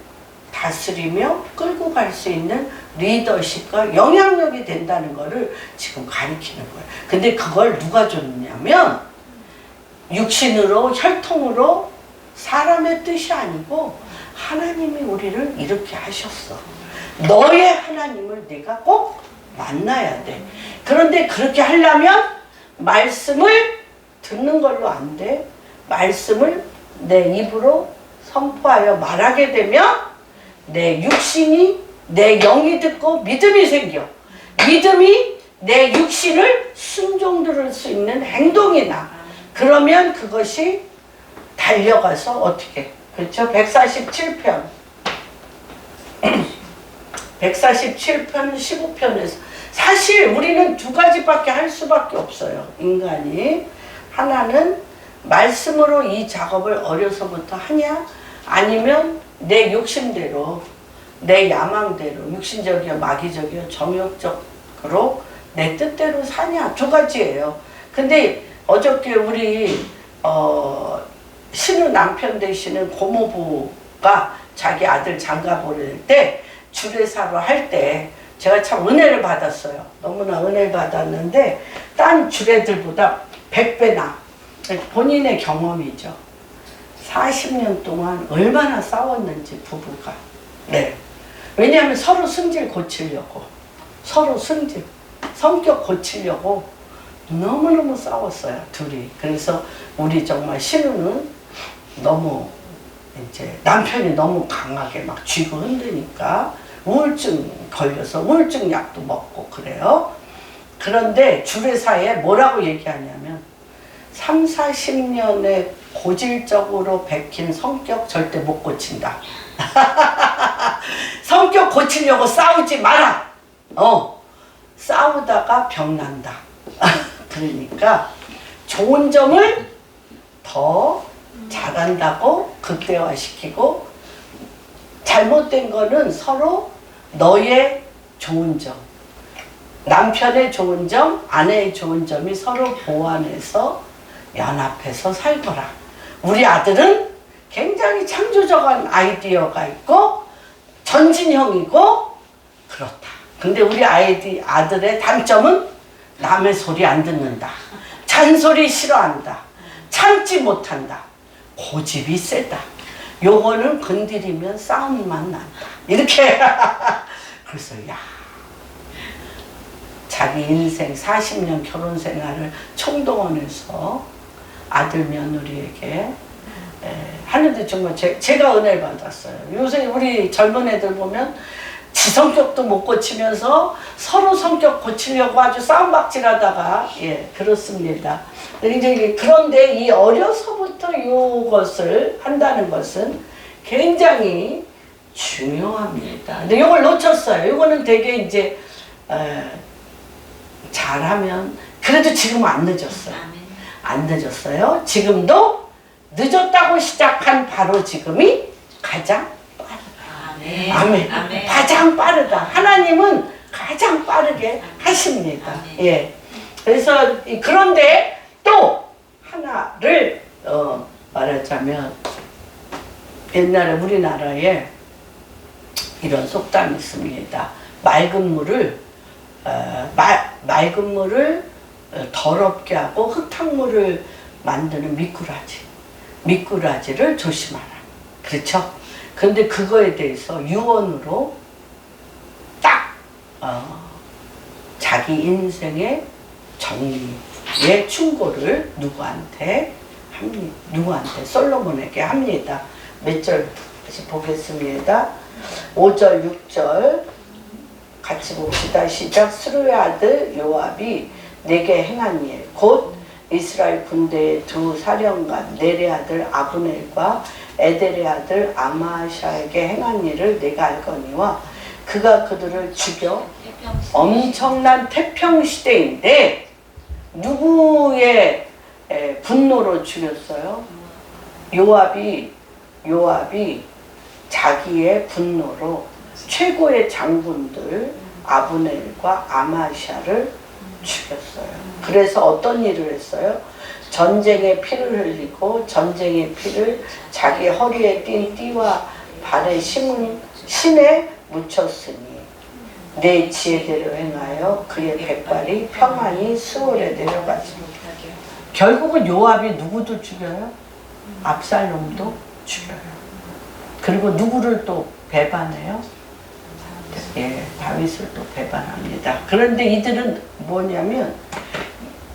다스리며 끌고 갈 수 있는 리더십과 영향력이 된다는 것을 지금 가리키는 거예요. 근데 그걸 누가 줬냐면 육신으로 혈통으로 사람의 뜻이 아니고 하나님이 우리를 이렇게 하셨어. 너의 하나님을 네가 꼭 만나야 돼. 그런데 그렇게 하려면 말씀을 듣는 걸로 안 돼. 말씀을 내 입으로 선포하여 말하게 되면 내 육신이, 내 영이 듣고 믿음이 생겨. 믿음이 내 육신을 순종들을 수 있는 행동이 나. 그러면 그것이 달려가서 어떻게, 그렇죠? 147편 147편 15편에서 사실 우리는 두 가지밖에 할 수밖에 없어요. 인간이. 하나는 말씀으로 이 작업을 어려서부터 하냐, 아니면 내 욕심대로, 내 야망대로, 육신적이요 마귀적이요 정욕적으로 내 뜻대로 사냐, 두 가지예요. 근데 어저께 우리 신우 남편 되시는 고모부가 자기 아들 장가 보낼 때 주례사로 할 때 제가 참 은혜를 받았어요. 너무나 은혜를 받았는데 딴 주례들보다 100배나 본인의 경험이죠. 40년 동안 얼마나 싸웠는지 부부가. 네. 왜냐하면 서로 승질 고치려고, 서로 승질, 성격 고치려고 너무너무 싸웠어요, 둘이. 그래서 우리 정말 신우는 너무 이제 남편이 너무 강하게 막 쥐고 흔드니까 우울증 걸려서 우울증 약도 먹고 그래요. 그런데 주례사에 뭐라고 얘기하냐면 3, 40년의 고질적으로 베낀 성격 절대 못 고친다. 성격 고치려고 싸우지 마라. 싸우다가 병난다. 그러니까 좋은 점을 더 잘한다고 극대화시키고 잘못된 거는 서로 너의 좋은 점, 남편의 좋은 점, 아내의 좋은 점이 서로 보완해서 연합해서 살거라. 우리 아들은 굉장히 창조적인 아이디어가 있고 전진형이고 그렇다. 근데 우리 아들의 단점은 남의 소리 안 듣는다. 잔소리 싫어한다. 참지 못한다. 고집이 세다. 요거는 건드리면 싸움만 난다. 이렇게. 그래서 자기 인생 40년 결혼 생활을 총동원해서 아들 며느리에게 하는데 정말 제가 은혜를 받았어요. 요새 우리 젊은 애들 보면 지 성격도 못 고치면서 서로 성격 고치려고 아주 싸움박질하다가 그렇습니다. 그런데 이 어려서부터 이것을 한다는 것은 굉장히 중요합니다. 근데 이걸 놓쳤어요. 이거는 되게 이제 잘하면 그래도 지금 안 늦었어요. 안 늦었어요. 지금도 늦었다고 시작한 바로 지금이 가장 아멘. 아멘. 아멘. 가장 빠르다. 하나님은 가장 빠르게 하십니다. 아멘. 예. 그래서 그런데 또 하나를 말하자면 옛날에 우리나라에 이런 속담이 있습니다. 맑은 물을 더럽게 하고 흙탕물을 만드는 미꾸라지를 조심하라. 그렇죠? 근데 그거에 대해서 유언으로 딱 자기 인생의 정리의 충고를 누구한테 솔로몬에게 합니다. 몇 절 다시 보겠습니다. 5절 6절 같이 봅시다. 시작. 스루의 아들 요압이 내게 행한 일 곧 이스라엘 군대의 두 사령관 넬의 아들 아브넬과 에델의 아들 아마샤에게 행한 일을 내가 알거니와 그가 그들을 죽여 엄청난 태평시대인데 누구의 분노로 죽였어요? 요압이 자기의 분노로 최고의 장군들 아브넬과 아마샤를 죽였어요. 그래서 어떤 일을 했어요? 전쟁의 피를 흘리고 전쟁의 피를 자기 허리에 띈 띠와 발에 심은 신에 묻혔으니 내 지혜대로 행하여 그의 백발이 평안히 수월에 내려가지. 결국은 요압이 누구도 죽여요? 압살롬도 죽여요. 그리고 누구를 또 배반해요? 예, 다윗을 또 배반합니다. 그런데 이들은 뭐냐면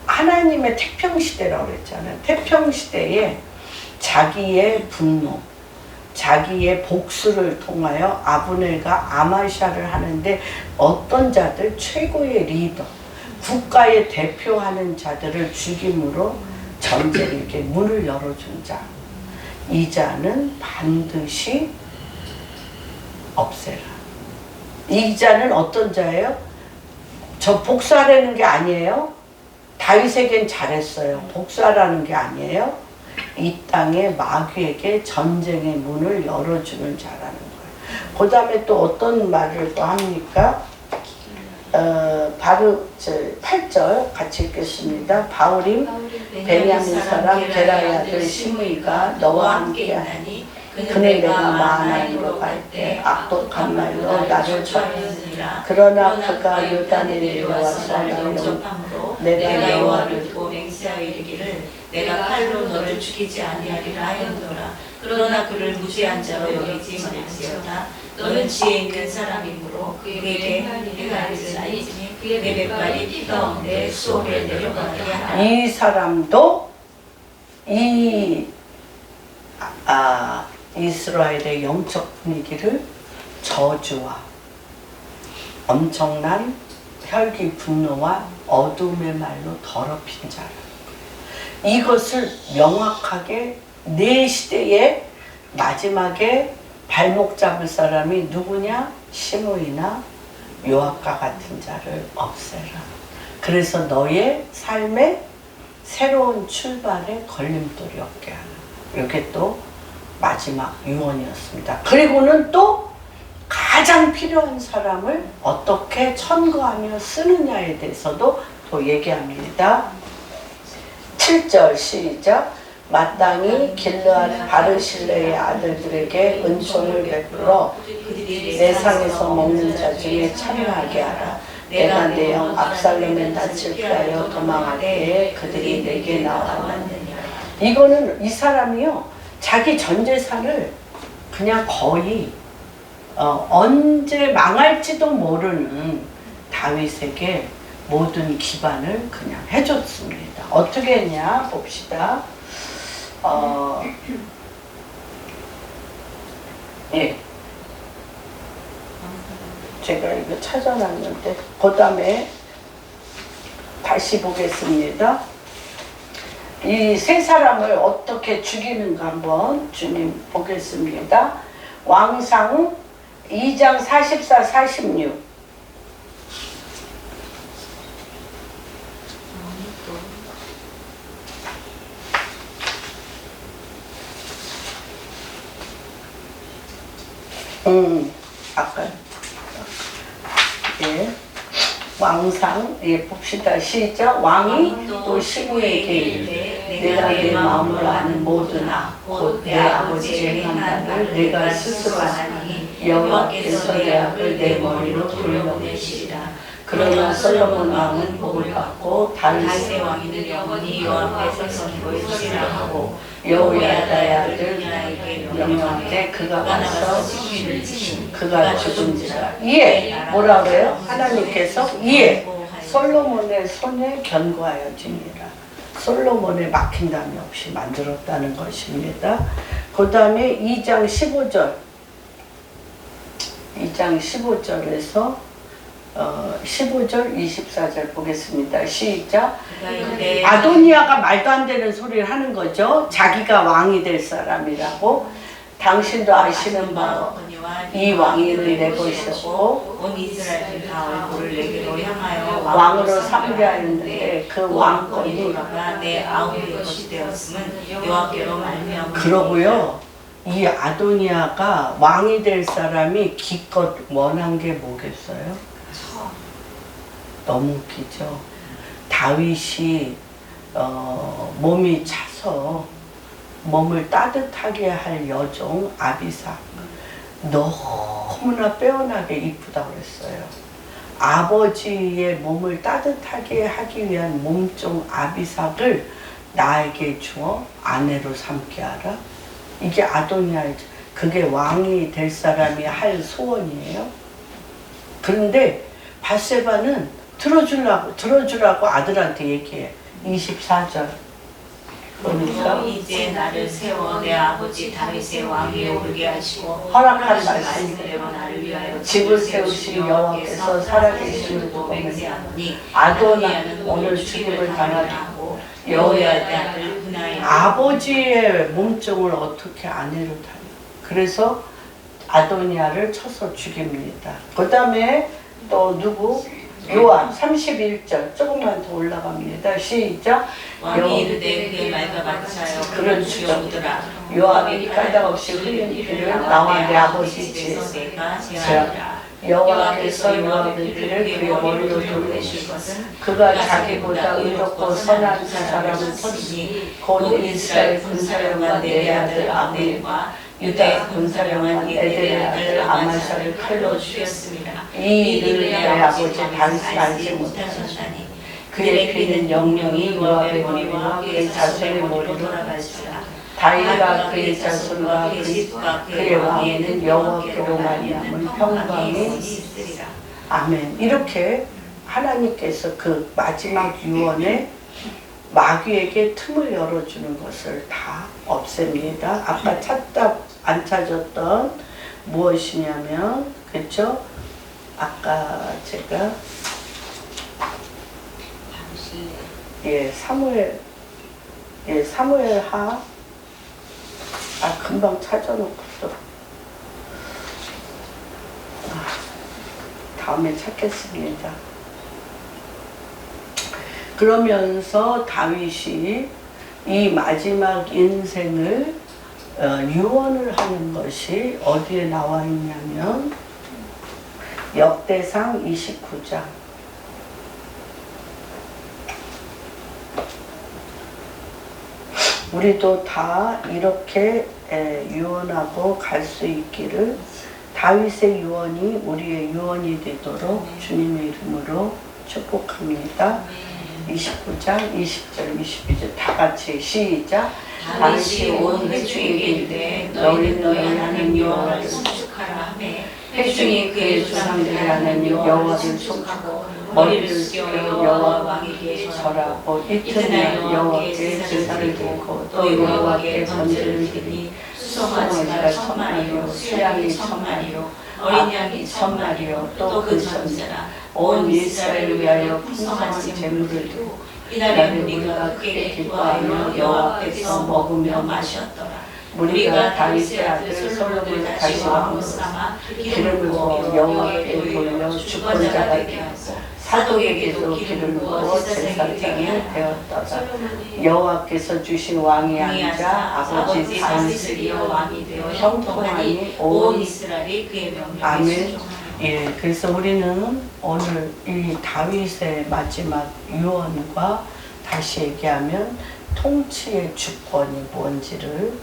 하나님의 태평시대라고 그랬잖아요. 태평시대에 자기의 분노, 자기의 복수를 통하여 아브넬과 아마샤를 하는데 어떤 자들, 최고의 리더, 국가의 대표하는 자들을 죽임으로 전쟁에게 문을 열어준 자. 이 자는 반드시 없애라. 이 자는 어떤 자예요? 저 복수하라는 게 아니에요. 다윗에겐 잘했어요. 복수하라는 게 아니에요. 이 땅의 마귀에게 전쟁의 문을 열어주는 자라는 거예요. 그 다음에 또 어떤 말을 또 합니까? 바로 8절 같이 읽겠습니다. 바울임 베냐민 사람 게라의 아들 시므이가 너와 함께하니 그는 내가 마하나임으로 갈 때 악독한 말로 나를 쳤느니라. 그러나 그가 요단에 내려와서 나를 영접함으로 내가 여호와를 두고 맹세하여 이르기를 내가 칼로 너를 죽이지 아니하리라 하였노라. 그러나 그를 무지한 자로 여기지 말지어다. 너는 지혜 있는 사람이므로 그에게 행하리를 알지니 그의 백발이 피 가운데 수월에 내려가게 하라. 이 사람도 이스라엘의 영적 분위기를 저주와 엄청난 혈기 분노와 어둠의 말로 더럽힌 자라. 이것을 명확하게 내 시대의 마지막에 발목 잡을 사람이 누구냐? 시므이나 요압과 같은 자를 없애라. 그래서 너의 삶에 새로운 출발에 걸림돌이 없게 하라. 이게 또 마지막 유언이었습니다. 그리고는 또 가장 필요한 사람을 어떻게 천거하며 쓰느냐에 대해서도 또 얘기합니다. 7절 시작. 마땅히 길르앗 바르실레의 아들들에게 은총을 베풀어 내상에서 먹는 자 중에 참여하게 하라. 내가 내 영 압살롬의 낯을 피하여 도망할 때에 그들이 내게 나와왔느니라. 이거는 이 사람이요 자기 전 재산을 그냥 거의 언제 망할지도 모르는 다윗에게 모든 기반을 그냥 해줬습니다. 어떻게 했냐 봅시다. 예. 제가 이거 찾아놨는데 그 다음에 다시 보겠습니다. 이 세 사람을 어떻게 죽이는가 한번 주님 보겠습니다. 왕상 2장 44, 46. 아까 예. 왕상 예 봅시다. 시작. 왕이 또 시부에게 이르되 내가 내 마음을 아는 모두나 곧 내 아버지의 행한 바를 내가 스스로 아나니 여호와께서 내 악을 내 머리로 돌려보내시리라. 그러나 솔로몬 왕은 복을 받고 다윗의 왕위는 영원히 여호와께서 선포하시리라 하고 여호야다의 아들 나에게 명령하되 그가 와서 그가 죽은지라. 이에 뭐라 그래요? 하나님께서 이에 솔로몬의 손에 견고하여지니라. 솔로몬의 막힌담이 없이 만들었다는 것입니다. 그 다음에 2장 15절에서 15절 24절 보겠습니다. 시작. 아도니아가 말도 안 되는 소리를 하는 거죠. 자기가 왕이 될 사람이라고. 당신도 아시는 바로 이 왕위를 내 것이었고 온 이스라엘 다 얼굴을 내게로 향하여 왕으로 삼게하였는데 그 왕권이 돌아가 내 아우의 것이 되었음은 여호와께로 말미암아. 그러고요. 이 아도니아가 왕이 될 사람이 기껏 원한 게 뭐겠어요? 너무 웃기죠. 다윗이 몸이 차서 몸을 따뜻하게 할 여종 아비삭 너무나 빼어나게 이쁘다고 그랬어요. 아버지의 몸을 따뜻하게 하기 위한 몸종 아비삭을 나에게 주어 아내로 삼게 하라. 이게 아도니아의 그게 왕이 될 사람이 할 소원이에요. 그런데 밧세바는 들어주라고 아들한테 얘기해. 24절 보니까 이제 나를 세워 내 아버지 다윗의 왕위에 오르게 하시고 허락한 말씀대로 나를 위하여 집을 세우신 여호와께서 살아계심을 두고 맹세하노니 아도니아는 오늘 죽임을 당하고 여호야의 아들 아버지의 몸종을 어떻게 아내로 다니. 그래서 아도니아를 쳐서 죽입니다. 그 다음에 또 누구? 요한 31절 조금만 더 올라갑니다. 시작. 왕이 이르되 그의 말과 같이 하여 그를 죽여보더라. 요한이 까닭없이 흘린 피를 나와 내 아버지 집에서 내가 제하리라. 여호와께서 요한의 피를 그의 머리로 돌리실 것은 그가 자기보다 의롭고 선한 사람을 터치니 곧 이스라엘 군사령관 내 아들 아벨과 유다 군사령관 에델의 아들 아마사를 칼로 죽였습니다. 이 일을 내 아버지 다윗이 알지 못하셨다니 그의 피는 영영이 모압의 머리와 그의 자손의 머리로 돌아갈지라. 다윗과 그의 자손과 그의 왕에는 여호와께로 말미암은 평강이 있으리라. 아멘. 이렇게 하나님께서 그 마지막 유언에 마귀에게 틈을 열어주는 것을 다 없앱니다. 아까 찾다 안 찾았던 무엇이냐면, 그렇죠? 아까 제가 사무엘하 금방 찾아놓고 또 다음에 찾겠습니다. 그러면서 다윗이 이 마지막 인생을 유언을 하는 것이 어디에 나와 있냐면 역대상 29장. 우리도 다 이렇게 유언하고 갈 수 있기를 다윗의 유언이 우리의 유언이 되도록 주님의 이름으로 축복합니다. 29장 20절 22절 다 같이 시작. 다윗이 온 회중에게 이르되 너희는 너희 하나님 여호와를 송축하라 하매 회중이 그의 조상들의 하나님 여호와를 송축하고 머리를 숙여 여호와 왕에게 절하고 이튿날 여호와께 제사를 드리고 또 여호와께 번제를 드리니 수송아지가 1000마리요 수양이 1000마리요 어린 양이 1000마리요 또 그 전제라 온 이스라엘을 위하여 풍성한 제물을 드리고 이날에 우리가 크게 기뻐하며 여호와 앞에서 먹으며 마셨더라. 우리가 다윗의 아들 솔로몬을 다시 왕으로 삼아 기름을 부어 여호와께 돌려 주권자가 되게 하고 사독에게도 기름을 부어 제사장이 되었다가 여호와께서 주신 왕이 앉아 아버지 다윗을 이어 왕이 되어 형통하니 온 이스라엘이 그의 명령에 아멘. 순종하니. 예, 그래서 우리는 오늘 이 다윗의 마지막 유언과 다시 얘기하면 통치의 주권이 뭔지를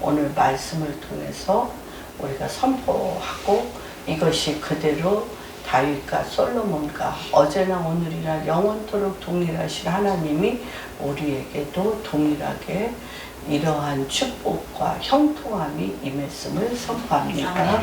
오늘 말씀을 통해서 우리가 선포하고 이것이 그대로 다윗과 솔로몬과 어제나 오늘이나 영원토록 동일하신 하나님이 우리에게도 동일하게 이러한 축복과 형통함이 임했음을 선포합니다.